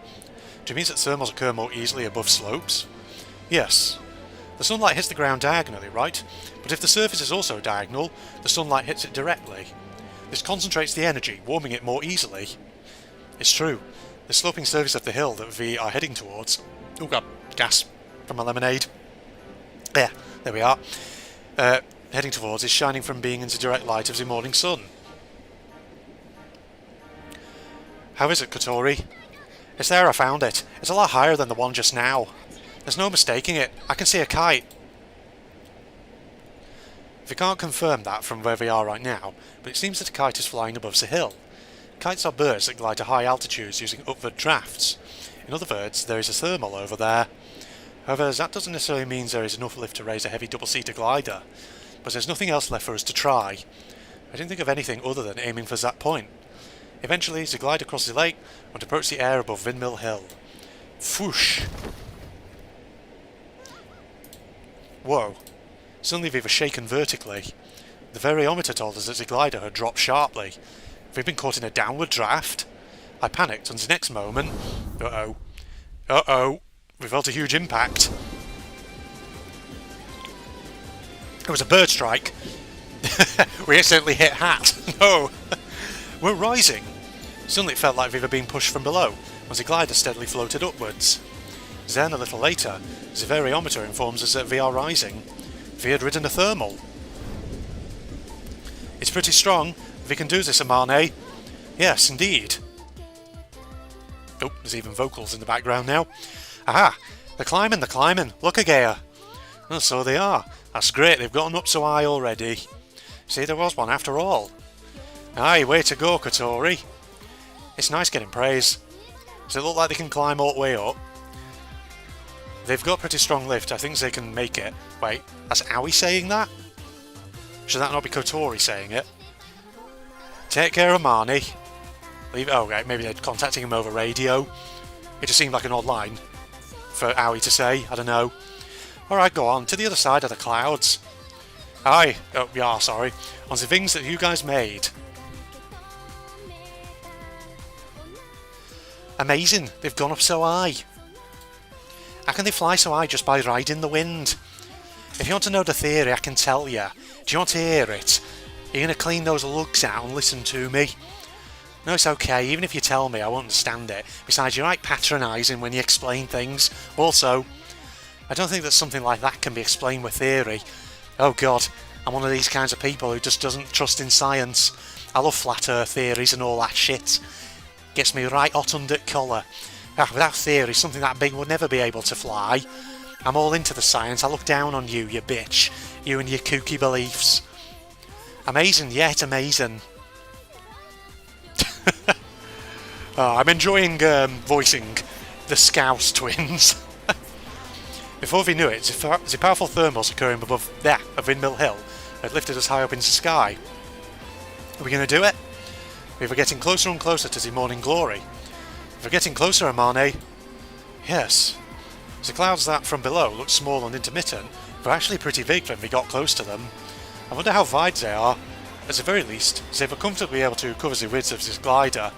Do you mean that thermals occur more easily above slopes? Yes. The sunlight hits the ground diagonally, right? But if the surface is also diagonal, the sunlight hits it directly. This concentrates the energy, warming it more easily. It's true. The sloping surface of the hill that we are heading towards... Oh god, gas from my lemonade. There we are. Heading towards is shining from being in the direct light of the morning sun. How is it, Kotori? It's there, I found it. It's a lot higher than the one just now. There's no mistaking it. I can see a kite. We can't confirm that from where we are right now, but it seems that a kite is flying above the hill. Kites are birds that glide to high altitudes using upward drafts. In other words, there is a thermal over there. However, that doesn't necessarily mean there is enough lift to raise a heavy double-seater glider, but there's nothing else left for us to try. I didn't think of anything other than aiming for that point. Eventually, the glider crosses the lake and approaches the air above Windmill Hill. Whoosh! Whoa. Suddenly we were shaken vertically. The variometer told us that the glider had dropped sharply. Have we been caught in a downward draft? I panicked, and the next moment... Uh-oh. Uh-oh. We felt a huge impact. It was a bird strike. We accidentally hit Hat. No. We're rising. Suddenly it felt like we were being pushed from below, as the glider steadily floated upwards. Then, a little later, the variometer informs us that we are rising. We had ridden a thermal. It's pretty strong. We can do this, Amane. Yes, indeed. Oh, there's even vocals in the background now. Aha! They're climbing. Look again. Oh, so they are. That's great, they've gotten up so high already. See, there was one after all. Aye, way to go, Kotori. It's nice getting praise. Does it look like they can climb all the way up? They've got pretty strong lift, I think they can make it. Wait, that's Aoi saying that? Should that not be Kotori saying it? Take care of Marnie. Leave. Oh, right, maybe they're contacting him over radio. It just seemed like an odd line for Aoi to say, I don't know. Alright, go on, to the other side of the clouds. Aye, oh, yeah, sorry. On the things that you guys made. Amazing, they've gone up so high. How can they fly so high just by riding the wind? If you want to know the theory, I can tell you. Do you want to hear it? You're going to clean those lugs out and listen to me? No, it's okay, even if you tell me, I won't understand it. Besides, you're right patronising when you explain things. Also, I don't think that something like that can be explained with theory. Oh god, I'm one of these kinds of people who just doesn't trust in science. I love flat earth theories and all that shit. Gets me right hot under collar. Without theory, something that big would never be able to fly. I'm all into the science, I look down on you, you bitch. You and your kooky beliefs. Amazing, yeah, it's amazing. I'm enjoying voicing the Scouse twins. Before we knew it, the powerful thermals occurring above there of Windmill Hill had lifted us high up into the sky. Are we going to do it? We were getting closer and closer to the morning glory. We're getting closer, Amane. Yes. The clouds that from below looked small and intermittent were actually pretty big when we got close to them. I wonder how wide they are. At the very least, they were comfortably able to cover the width of this glider.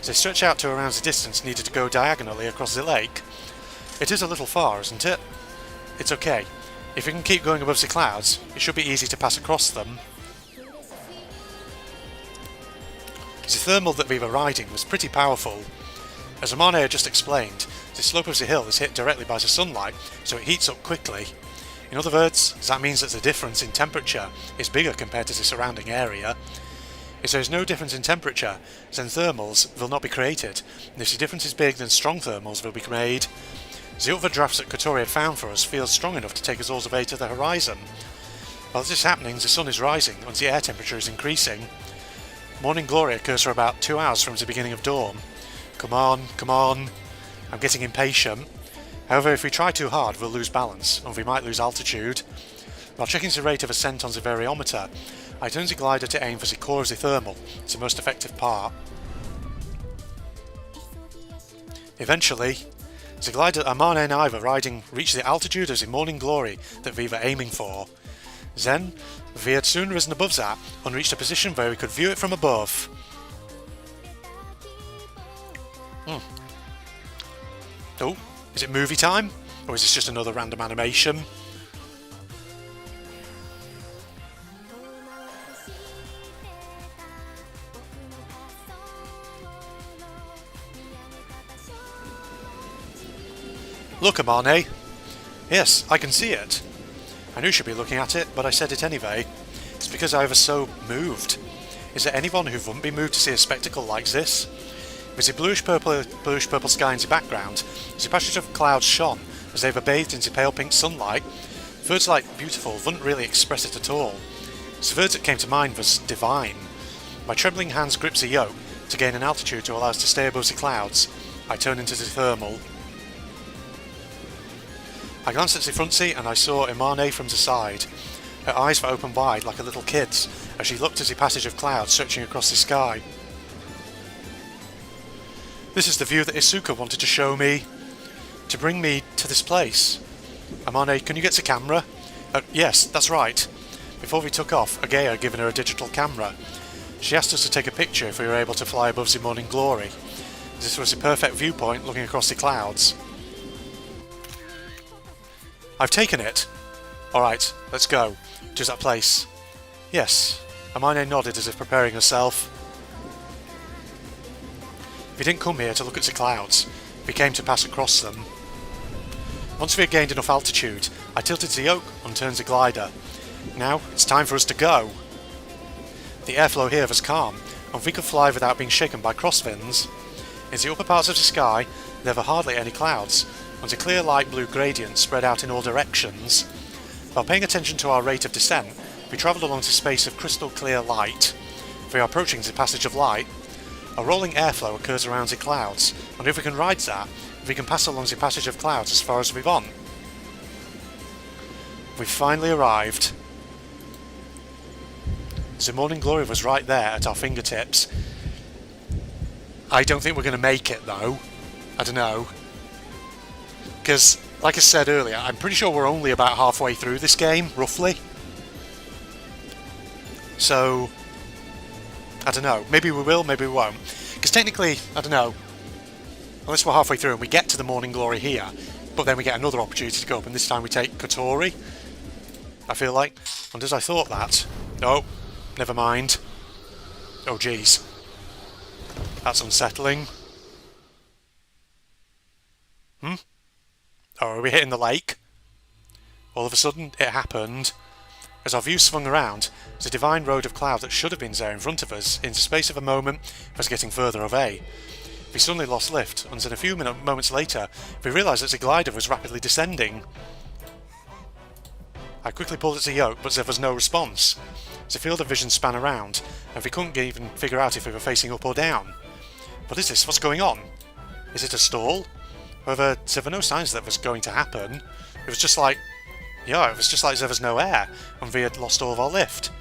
They stretch out to around the distance needed to go diagonally across the lake. It is a little far, isn't it? It's okay. If we can keep going above the clouds, it should be easy to pass across them. The thermal that we were riding was pretty powerful. As Amane had just explained, the slope of the hill is hit directly by the sunlight, so it heats up quickly. In other words, that means that the difference in temperature is bigger compared to the surrounding area. If there is no difference in temperature, then thermals will not be created, and if the difference is big, then strong thermals will be made. The upward drafts that Kotori had found for us feel strong enough to take us all the way to the horizon. While this is happening, the sun is rising and the air temperature is increasing. Morning glory occurs for about 2 hours from the beginning of dawn. Come on, come on. I'm getting impatient. However, if we try too hard, we'll lose balance, and we might lose altitude. While checking the rate of ascent on the variometer, I turn the glider to aim for the core of the thermal. It's the most effective part. Eventually, the glider Amane and I were riding reached the altitude of the morning glory that we were aiming for. Then, we had soon risen above that and reached a position where we could view it from above. Oh, is it movie time? Or is this just another random animation? Look, Amane. Yes, I can see it. I knew she'd be looking at it, but I said it anyway. It's because I was so moved. Is there anyone who wouldn't be moved to see a spectacle like this? With the bluish-purple sky in the background, the patches of clouds shone as they were bathed in the pale pink sunlight. Words like beautiful wouldn't really express it at all. The words that came to mind was divine. My trembling hands gripped the yoke to gain an altitude to allow us to stay above the clouds. I turned into the thermal. I glanced at the front seat and I saw Imane from the side. Her eyes were open wide like a little kid's as she looked at the passage of clouds stretching across the sky. This is the view that Isuka wanted to show me, to bring me to this place. Imane, can you get the camera? Yes, that's right. Before we took off, Agea had given her a digital camera. She asked us to take a picture if we were able to fly above the morning glory. This was the perfect viewpoint looking across the clouds. I've taken it. Alright, let's go. To that place. Yes. Imane nodded as if preparing herself. We didn't come here to look at the clouds. We came to pass across them. Once we had gained enough altitude, I tilted the yoke and turned the glider. Now, it's time for us to go. The airflow here was calm, and we could fly without being shaken by crosswinds. In the upper parts of the sky, there were hardly any clouds, and a clear light blue gradient spread out in all directions. While paying attention to our rate of descent, we travelled along the space of crystal clear light. We are approaching the passage of light. A rolling airflow occurs around the clouds, and if we can ride that, we can pass along the passage of clouds as far as we want. We've finally arrived. The morning glory was right there at our fingertips. I don't think we're going to make it though. I don't know. Because, like I said earlier, I'm pretty sure we're only about halfway through this game, roughly. So, I don't know. Maybe we will, maybe we won't. Because technically, I don't know. Unless we're halfway through and we get to the morning glory here, but then we get another opportunity to go up, and this time we take Kotori. I feel like. And as I thought that... Oh, never mind. Oh, jeez. That's unsettling. Oh, are we hitting the lake? All of a sudden, it happened. As our view swung around, the divine road of cloud that should have been there in front of us, in the space of a moment, was getting further away. We suddenly lost lift, and in a few moments later, we realised that the glider was rapidly descending. I quickly pulled at the yoke, but there was no response. The field of vision span around, and we couldn't even figure out if we were facing up or down. What is this? What's going on? Is it a stall? However, there were no signs that was going to happen. It was just like... Yeah, it was just like there was no air, and we had lost all of our lift.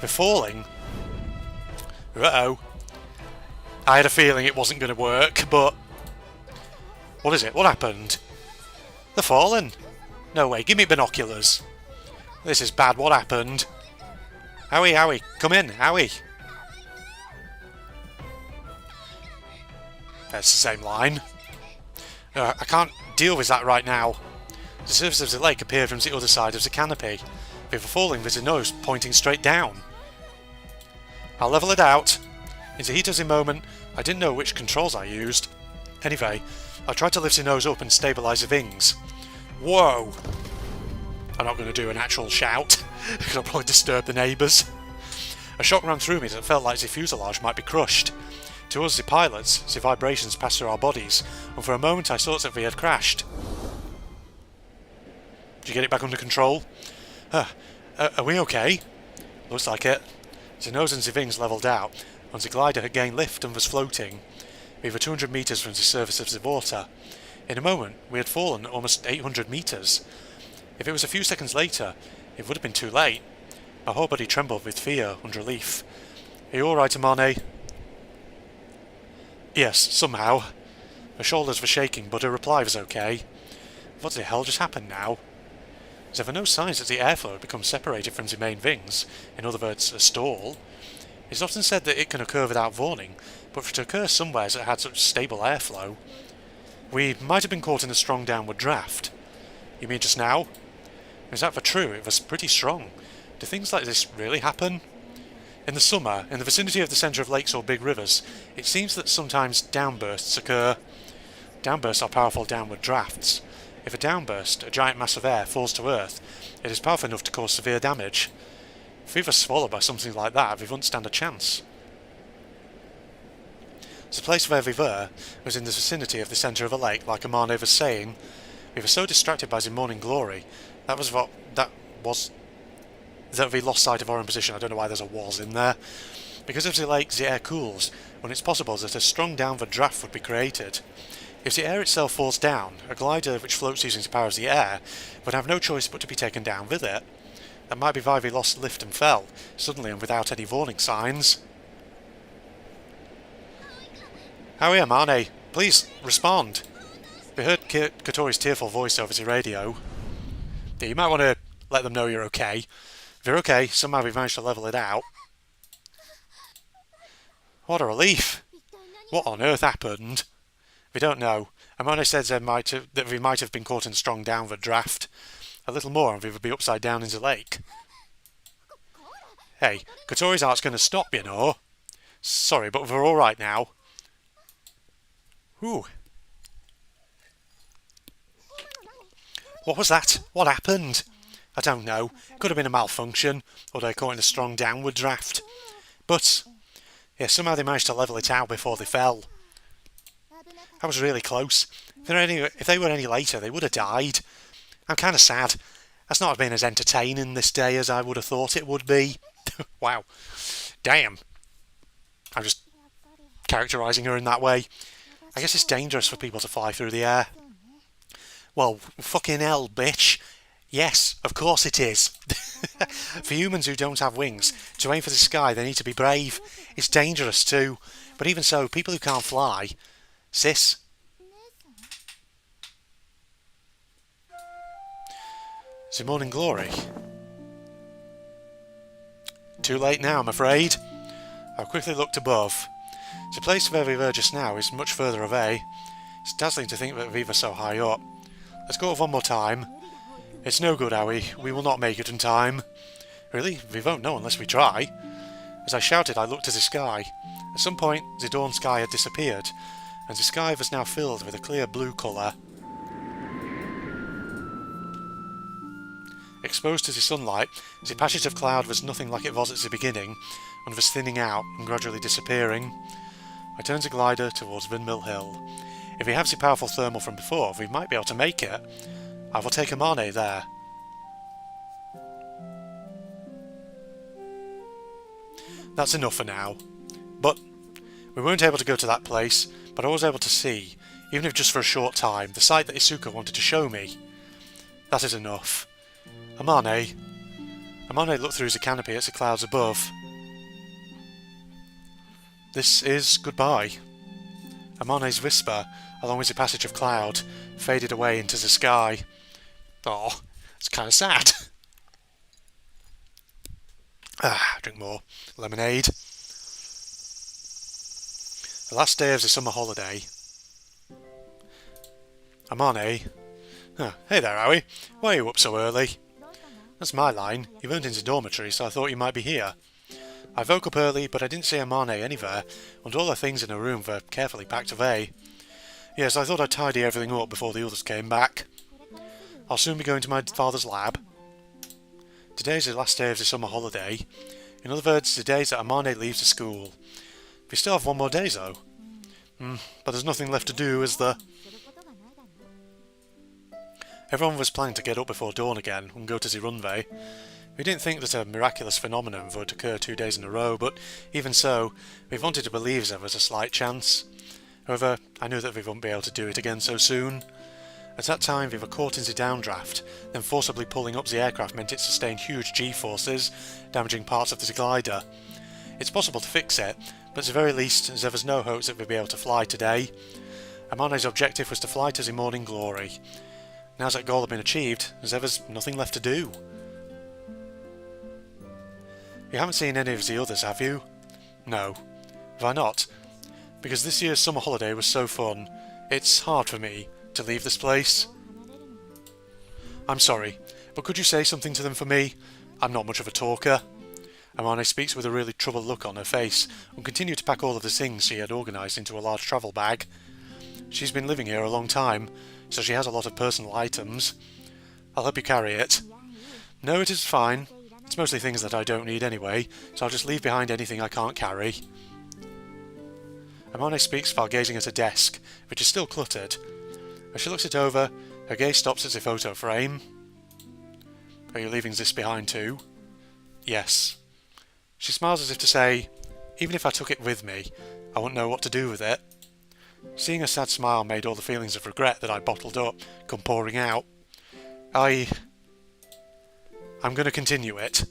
We're falling. Uh-oh. I had a feeling it wasn't going to work, but... What is it? What happened? They're falling. No way, give me binoculars. This is bad, what happened? Howie, Howie, come in, Howie. That's the same line. I can't deal with that right now. The surface of the lake appeared from the other side of the canopy. We were falling with the nose pointing straight down. I'll level it out. In the heat of the moment, I didn't know which controls I used. Anyway, I tried to lift the nose up and stabilise the wings. Whoa! I'm not going to do an actual shout, because I'll probably disturb the neighbours. A shock ran through me that felt like the fuselage might be crushed. To us, the pilots, the vibrations passed through our bodies, and for a moment I thought that we had crashed. Did you get it back under control? Are we okay? Looks like it. The nose and the wings levelled out, and the glider had gained lift and was floating. We were 200 metres from the surface of the water. In a moment, we had fallen almost 800 metres. If it was a few seconds later, it would have been too late. My whole body trembled with fear and relief. Are you alright, Imane? Yes, somehow. Her shoulders were shaking, but her reply was okay. What the hell just happened now? There were no signs that the airflow had become separated from the main wings, in other words, a stall. It's often said that it can occur without warning, but for it to occur somewhere that had such stable airflow... We might have been caught in a strong downward draft. You mean just now? Is that for true? It was pretty strong. Do things like this really happen? In the summer, in the vicinity of the centre of lakes or big rivers, it seems that sometimes downbursts occur. Downbursts are powerful downward drafts. If a downburst, a giant mass of air, falls to Earth, it is powerful enough to cause severe damage. If we were swallowed by something like that, we wouldn't stand a chance. The place where we were was in the vicinity of the centre of a lake, like Imane was saying. We were so distracted by the morning glory, that we lost sight of our own position. I don't know why there's a was in there. Because of the lake, the air cools, when it's possible that a strong downward draft would be created. If the air itself falls down, a glider which floats using the power of the air would have no choice but to be taken down with it. That might be why we lost lift and fell, suddenly and without any warning signs. Howie Amane, please respond. We heard Kotori's tearful voice over the radio. Yeah, you might want to let them know you're okay. If you're okay, somehow we've managed to level it out. What a relief! What on earth happened? We don't know. Amane says that we might have been caught in a strong downward draft. A little more and we would be upside down in the lake. Hey, Kotori's heart's going to stop, you know. Sorry, but we're alright now. Whew. What was that? What happened? I don't know. Could have been a malfunction, or they caught in a strong downward draft. But, yeah, somehow they managed to level it out before they fell. That was really close. If they were any later, they would have died. I'm kind of sad. That's not been as entertaining this day as I would have thought it would be. Wow. Damn. I'm just characterising her in that way. I guess it's dangerous for people to fly through the air. Well, fucking hell, bitch. Yes, of course it is. For humans who don't have wings, to aim for the sky they need to be brave. It's dangerous too. But even so, people who can't fly... Sis? The morning glory. Too late now, I'm afraid. I quickly looked above. The place where we were just now is much further away. It's dazzling to think that we were so high up. Let's go up one more time. It's no good, Howie. We will not make it in time. Really? We won't know unless we try. As I shouted, I looked at the sky. At some point, the dawn sky had disappeared, and the sky was now filled with a clear blue colour. Exposed to the sunlight, the patch of cloud was nothing like it was at the beginning, and was thinning out and gradually disappearing. I turned the glider towards Windmill Hill. If we have the powerful thermal from before, we might be able to make it. I will take Amane there. That's enough for now. But we weren't able to go to that place, but I was able to see, even if just for a short time, the sight that Isuka wanted to show me. That is enough. Amane. Amane looked through the canopy at the clouds above. This is goodbye. Amane's whisper, along with the passage of cloud, faded away into the sky. Oh, it's kind of sad. Drink more lemonade. The last day of the summer holiday. Amane. Hey there, Howie. Why are you up so early? That's my line. You weren't in the dormitory, so I thought you might be here. I woke up early, but I didn't see Amane anywhere, and all her things in her room were carefully packed away. Yes, I thought I'd tidy everything up before the others came back. I'll soon be going to my father's lab. Today's the last day of the summer holiday. In other words, the days that Amane leaves the school. We still have one more day, though. But there's nothing left to do, is there? Everyone was planning to get up before dawn again and go to the runway. We didn't think that a miraculous phenomenon would occur 2 days in a row, but even so, we wanted to believe there was a slight chance. However, I knew that we wouldn't be able to do it again so soon. At that time, we were caught in the downdraft, then forcibly pulling up the aircraft meant it sustained huge G-forces, damaging parts of the glider. It's possible to fix it, but at the very least, there was no hope that we'd be able to fly today. Amane's objective was to fly to the morning glory. Now that goal had been achieved, there was nothing left to do. You haven't seen any of the others, have you? No. Why not? Because this year's summer holiday was so fun, it's hard for me to leave this place. I'm sorry, but could you say something to them for me? I'm not much of a talker. Amane speaks with a really troubled look on her face, and continued to pack all of the things she had organised into a large travel bag. She's been living here a long time, so she has a lot of personal items. I'll help you carry it. No, it is fine. It's mostly things that I don't need anyway, so I'll just leave behind anything I can't carry. Amane speaks while gazing at her desk, which is still cluttered. As she looks it over, her gaze stops at the photo frame. Are you leaving this behind too? Yes. She smiles as if to say, even if I took it with me, I wouldn't know what to do with it. Seeing a sad smile made all the feelings of regret that I bottled up come pouring out. I'm going to continue it.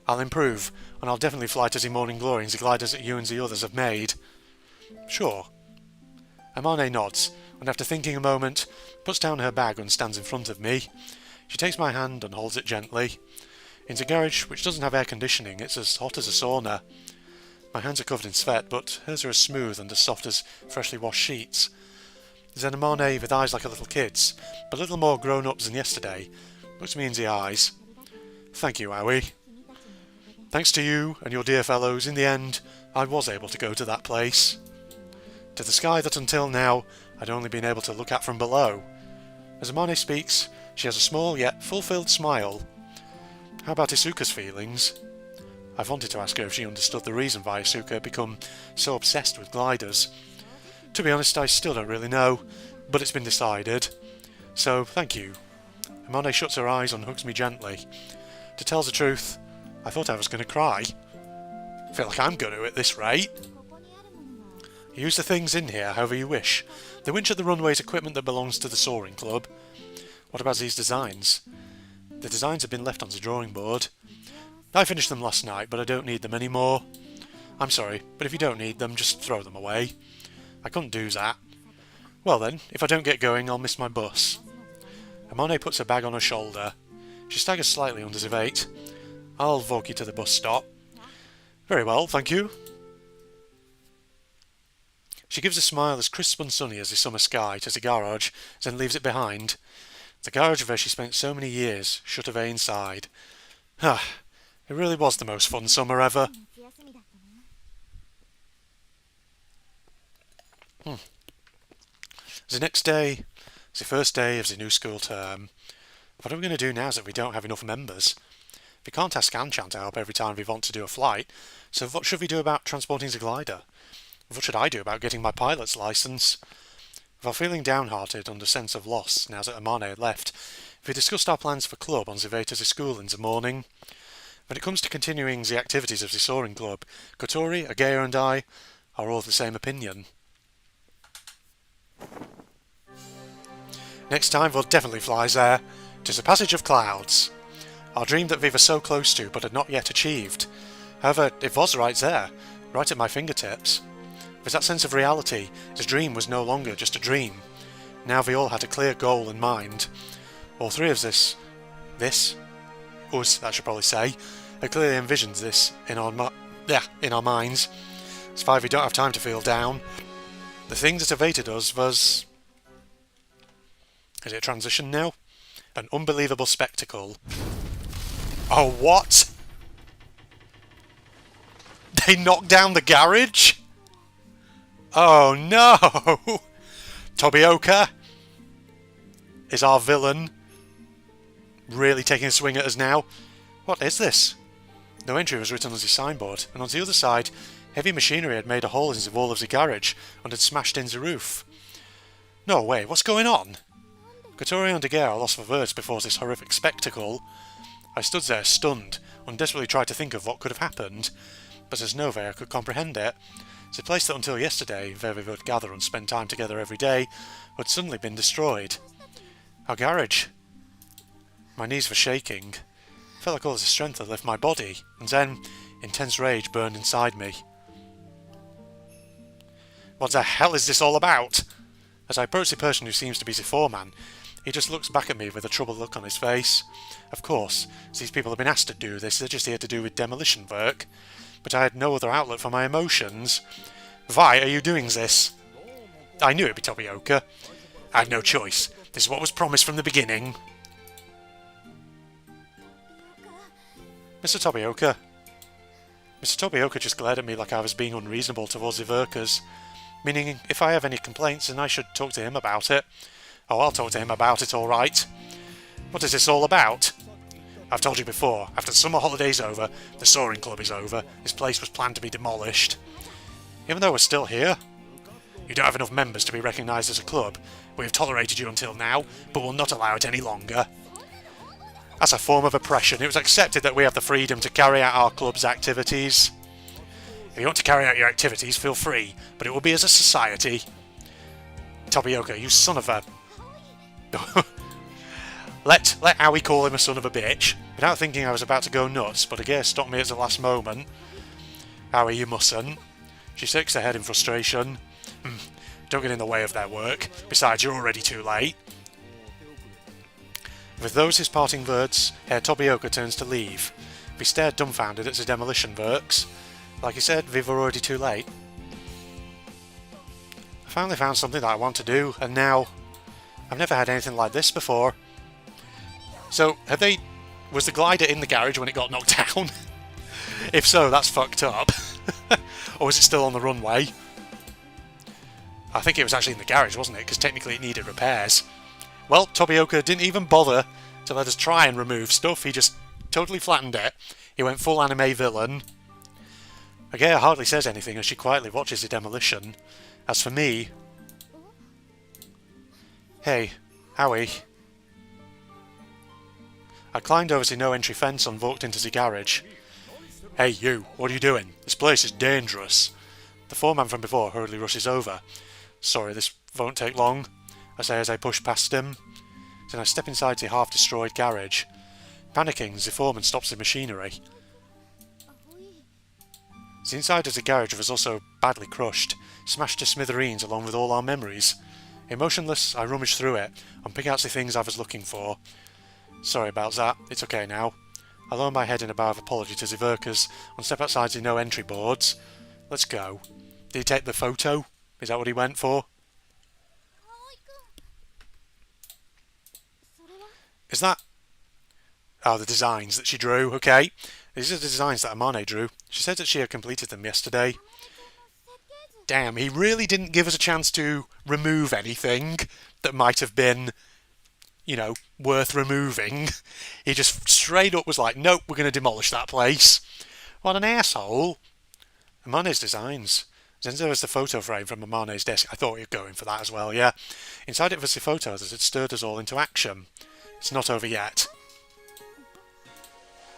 I'll improve, and I'll definitely fly to the Morning Glory in the gliders that you and the others have made. Sure. Amane nods, and after thinking a moment, puts down her bag and stands in front of me. She takes my hand and holds it gently. In the garage, which doesn't have air conditioning, it's as hot as a sauna. My hands are covered in sweat, but hers are as smooth and as soft as freshly washed sheets. Then Amane, with eyes like a little kid's, but a little more grown-up than yesterday, looks me in the eyes. Thank you, Aoi. Thanks to you and your dear fellows, in the end, I was able to go to that place. To the sky that until now I'd only been able to look at from below. As Amane speaks, she has a small yet fulfilled smile. How about Isuka's feelings? I've wanted to ask her if she understood the reason why Isuka had become so obsessed with gliders. To be honest, I still don't really know, but it's been decided. So, thank you. Amane shuts her eyes and hugs me gently. To tell the truth, I thought I was going to cry. I feel like I'm going to at this rate. Use the things in here however you wish. The winch at the runway is equipment that belongs to the Soaring Club. What about these designs? The designs have been left on the drawing board. I finished them last night, but I don't need them anymore. I'm sorry, but if you don't need them, just throw them away. I couldn't do that. Well then, if I don't get going, I'll miss my bus. Amane puts her bag on her shoulder. She staggers slightly under the weight. I'll walk you to the bus stop. Very well, thank you. She gives a smile as crisp and sunny as the summer sky to the garage, then leaves it behind. The garage where she spent so many years, shut away inside. It really was the most fun summer ever. The next day, the first day of the new school term. What are we going to do now that we don't have enough members? We can't ask Anchan to help every time we want to do a flight, so what should we do about transporting the glider? What should I do about getting my pilot's license? While feeling downhearted and a sense of loss now that Amane had left, we discussed our plans for club on the way to the school in the morning. When it comes to continuing the activities of the Soaring Club, Kotori, Agea and I are all of the same opinion. Next time we'll definitely fly there. 'Tis the passage of clouds. Our dream that we were so close to but had not yet achieved. However, it was right there, right at my fingertips. With that sense of reality, the dream was no longer just a dream. Now we all had a clear goal in mind. All three of us, I should probably say, had clearly envisioned this in our minds. It's why we don't have time to feel down. The thing that awaited us was... Is it a transition now? An unbelievable spectacle. Oh, what? They knocked down the garage? Oh no! Tobioka is our villain. Really taking a swing at us now. What is this? No entry was written on the signboard, and on the other side, heavy machinery had made a hole in the wall of the garage and had smashed in the roof. No way, what's going on? Kotori and Agea are lost for words before this horrific spectacle. I stood there stunned and desperately tried to think of what could have happened, but there's no way I could comprehend it. The place that until yesterday, where we would gather and spend time together every day, had suddenly been destroyed. Our garage. My knees were shaking. I felt like all the strength had left my body, and then intense rage burned inside me. What the hell is this all about? As I approach the person who seems to be the foreman, he just looks back at me with a troubled look on his face. Of course, these people have been asked to do this, they're just here to do with demolition work. But I had no other outlet for my emotions. Why are you doing this? I knew it'd be Tobioka. I had no choice. This is what was promised from the beginning. Mr. Tobioka. Mr. Tobioka just glared at me like I was being unreasonable towards the workers. Meaning, if I have any complaints, then I should talk to him about it. Oh, I'll talk to him about it, alright. What is this all about? I've told you before, after the summer holiday's over, the Soaring Club is over, this place was planned to be demolished. Even though we're still here, you don't have enough members to be recognised as a club. We have tolerated you until now, but will not allow it any longer. As a form of oppression, it was accepted that we have the freedom to carry out our club's activities. If you want to carry out your activities, feel free, but it will be as a society. Tobioka, you son of a... let Aoi call him a son of a bitch, without thinking I was about to go nuts, but Agea stopped me at the last moment. Aoi, you mustn't. She shakes her head in frustration. Don't get in the way of their work. Besides, you're already too late. With those his parting words, Herr Tobioka turns to leave. We stared dumbfounded at the demolition works. Like he said, we were already too late. I finally found something that I want to do, and now... I've never had anything like this before. So, was the glider in the garage when it got knocked down? If so, that's fucked up. Or was it still on the runway? I think it was actually in the garage, wasn't it? Because technically it needed repairs. Well, Tobioka didn't even bother to let us try and remove stuff. He just totally flattened it. He went full anime villain. Agea hardly says anything as she quietly watches the demolition. As for me... Hey, Aoi. I climbed over the no-entry fence and walked into the garage. Hey you, what are you doing? This place is dangerous. The foreman from before hurriedly rushes over. Sorry, this won't take long, I say as I push past him. Then I step inside the half-destroyed garage. Panicking, the foreman stops the machinery. The inside of the garage was also badly crushed, smashed to smithereens along with all our memories. Emotionless, I rummage through it and pick out the things I was looking for. Sorry about that, it's okay now. I lower my head in a bow of apology to the workers and step outside the no-entry boards. Let's go. Did he take the photo? Is that what he went for? Is that... Oh, the designs that she drew, okay. These are the designs that Amane drew. She said that she had completed them yesterday. Damn, he really didn't give us a chance to remove anything that might have been, you know, worth removing. He just straight up was like, nope, we're going to demolish that place. What an asshole. Amane's designs. Then there was the photo frame from Amane's desk. I thought you were going for that as well, yeah. Inside it was the photo that had stirred us all into action. It's not over yet.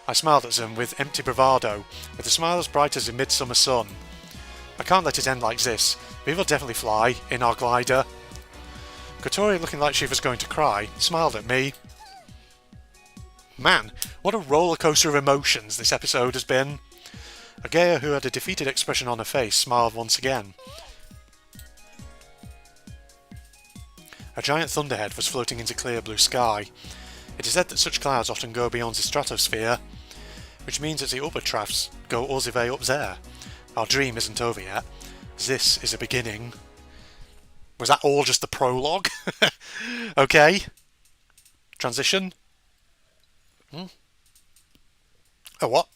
I smiled at them with empty bravado, with a smile as bright as the midsummer sun. I can't let it end like this. We will definitely fly, in our glider. Kotori, looking like she was going to cry, smiled at me. Man, what a roller coaster of emotions this episode has been. Agea, who had a defeated expression on her face, smiled once again. A giant thunderhead was floating into clear blue sky. It is said that such clouds often go beyond the stratosphere, which means that the upper troughs go all the way up there. Our dream isn't over yet. This is a beginning. Was that all just the prologue? Okay. Transition. Oh, what?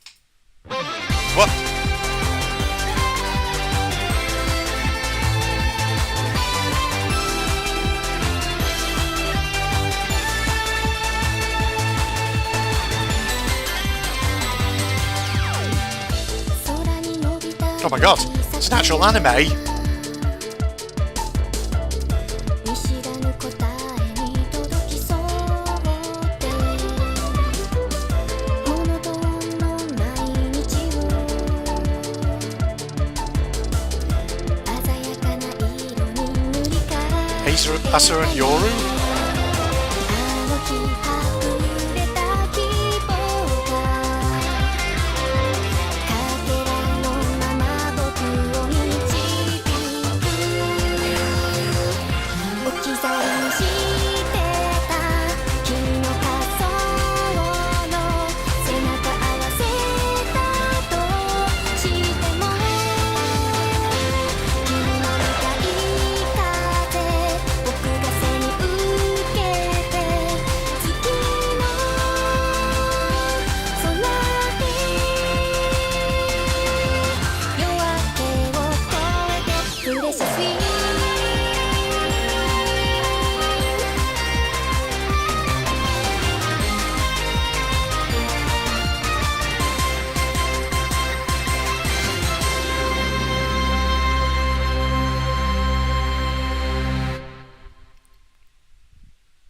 What? Oh my god, it's natural anime! Asura and Yoru?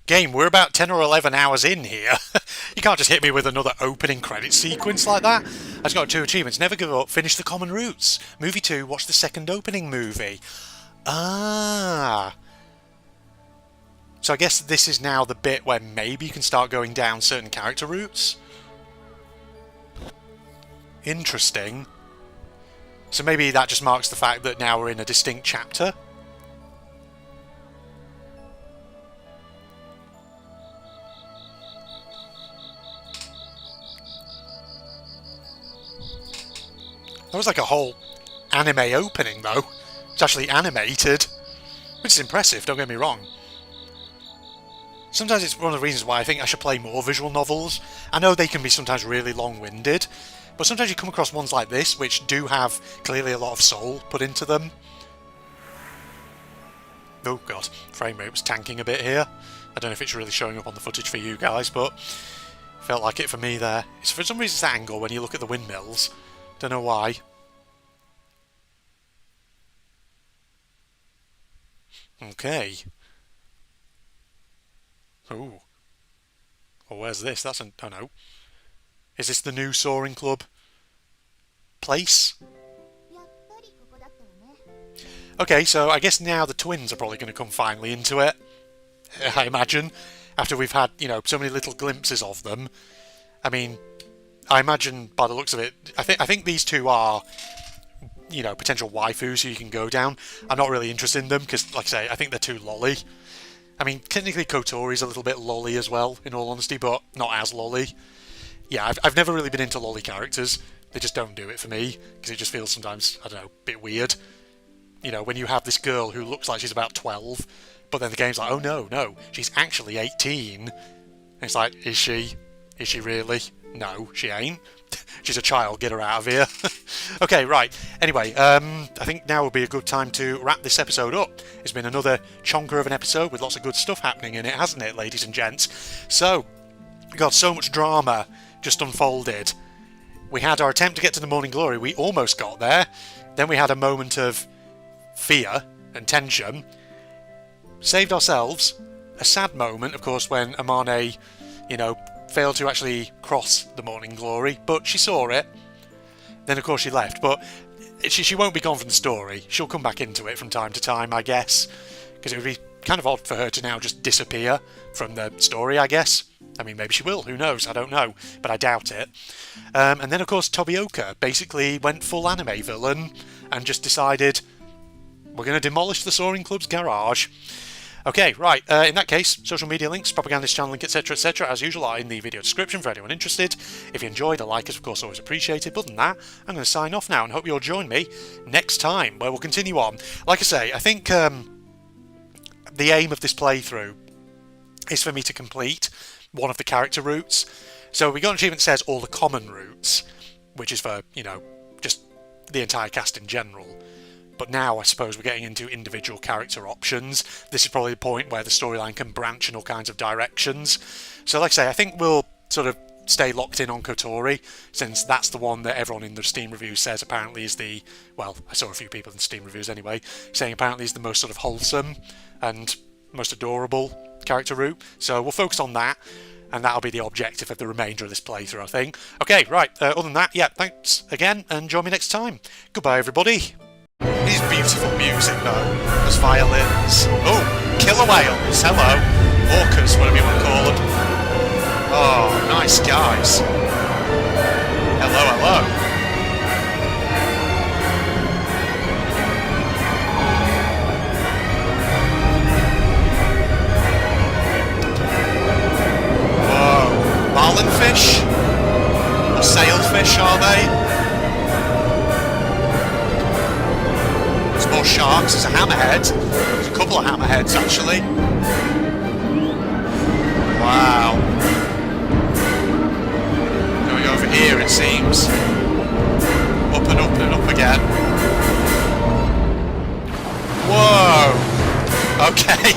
Game, we're about 10 or 11 hours in here. You can't just hit me with another opening credit sequence like that. I just got 2 achievements. Never give up, finish the common routes. Movie 2, watch the second opening movie. Ah. So I guess this is now the bit where maybe you can start going down certain character routes. Interesting. So maybe that just marks the fact that now we're in a distinct chapter. That was like a whole anime opening, though. It's actually animated, which is impressive, don't get me wrong. Sometimes it's one of the reasons why I think I should play more visual novels. I know they can be sometimes really long-winded, but sometimes you come across ones like this, which do have clearly a lot of soul put into them. Oh god, frame rate was tanking a bit here. I don't know if it's really showing up on the footage for you guys, but felt like it for me there. It's for some reason it's that angle when you look at the windmills. Don't know why. Okay. Ooh. Well, where's this? That's an... oh no. Is this the new Soaring Club place? Okay, so I guess now the twins are probably going to come finally into it. I imagine. After we've had, you know, so many little glimpses of them. I mean, I imagine by the looks of it, I think these two are, you know, potential waifus who you can go down. I'm not really interested in them because, like I say, I think they're too lolly. I mean, technically Kotori's a little bit lolly as well, in all honesty, but not as lolly. Yeah, I've never really been into lolly characters. They just don't do it for me, because it just feels sometimes, I don't know, a bit weird. You know, when you have this girl who looks like she's about 12, but then the game's like, oh no, she's actually 18. And it's like, is she? Is she really? No, she ain't. She's a child, get her out of here. Okay, right. Anyway, I think now would be a good time to wrap this episode up. It's been another chonker of an episode with lots of good stuff happening in it, hasn't it, ladies and gents? So, we got so much drama just unfolded. We had our attempt to get to the Morning Glory. We almost got there. Then we had a moment of fear and tension. Saved ourselves. A sad moment, of course, when Amane, you know, failed to actually cross the Morning Glory, but she saw it. Then, of course, she left. But she won't be gone from the story. She'll come back into it from time to time, I guess. Because it would be kind of odd for her to now just disappear from the story, I guess. I mean, maybe she will. Who knows? I don't know. But I doubt it. And then, of course, Tobioka basically went full anime villain and just decided, we're going to demolish the Soaring Club's garage. Okay, right, in that case, social media links, propagandist channel link, etc, as usual, are in the video description for anyone interested. If you enjoyed, a like is of course always appreciated. But other than that, I'm going to sign off now and hope you'll join me next time, where we'll continue on. Like I say, I think the aim of this playthrough is for me to complete one of the character routes. So we got an achievement that says all the common routes, which is for, you know, just the entire cast in general. But now I suppose we're getting into individual character options. This is probably the point where the storyline can branch in all kinds of directions. So like I say, I think we'll sort of stay locked in on Kotori, since that's the one that everyone in the Steam reviews says apparently is the, well, I saw a few people in Steam reviews anyway, saying apparently is the most sort of wholesome and most adorable character route. So we'll focus on that, and that'll be the objective of the remainder of this playthrough, I think. Okay, right, other than that, yeah, thanks again, and join me next time. Goodbye, everybody. It is beautiful music, though. There's violins. Oh, killer whales. Hello. Orcas, whatever you want to call them. Oh, nice guys. Hello, hello. Whoa. Marlinfish? Or sailfish, are they? More sharks. There's a hammerhead. There's a couple of hammerheads, actually. Wow. Going over here, it seems. Up and up and up again. Whoa. Okay.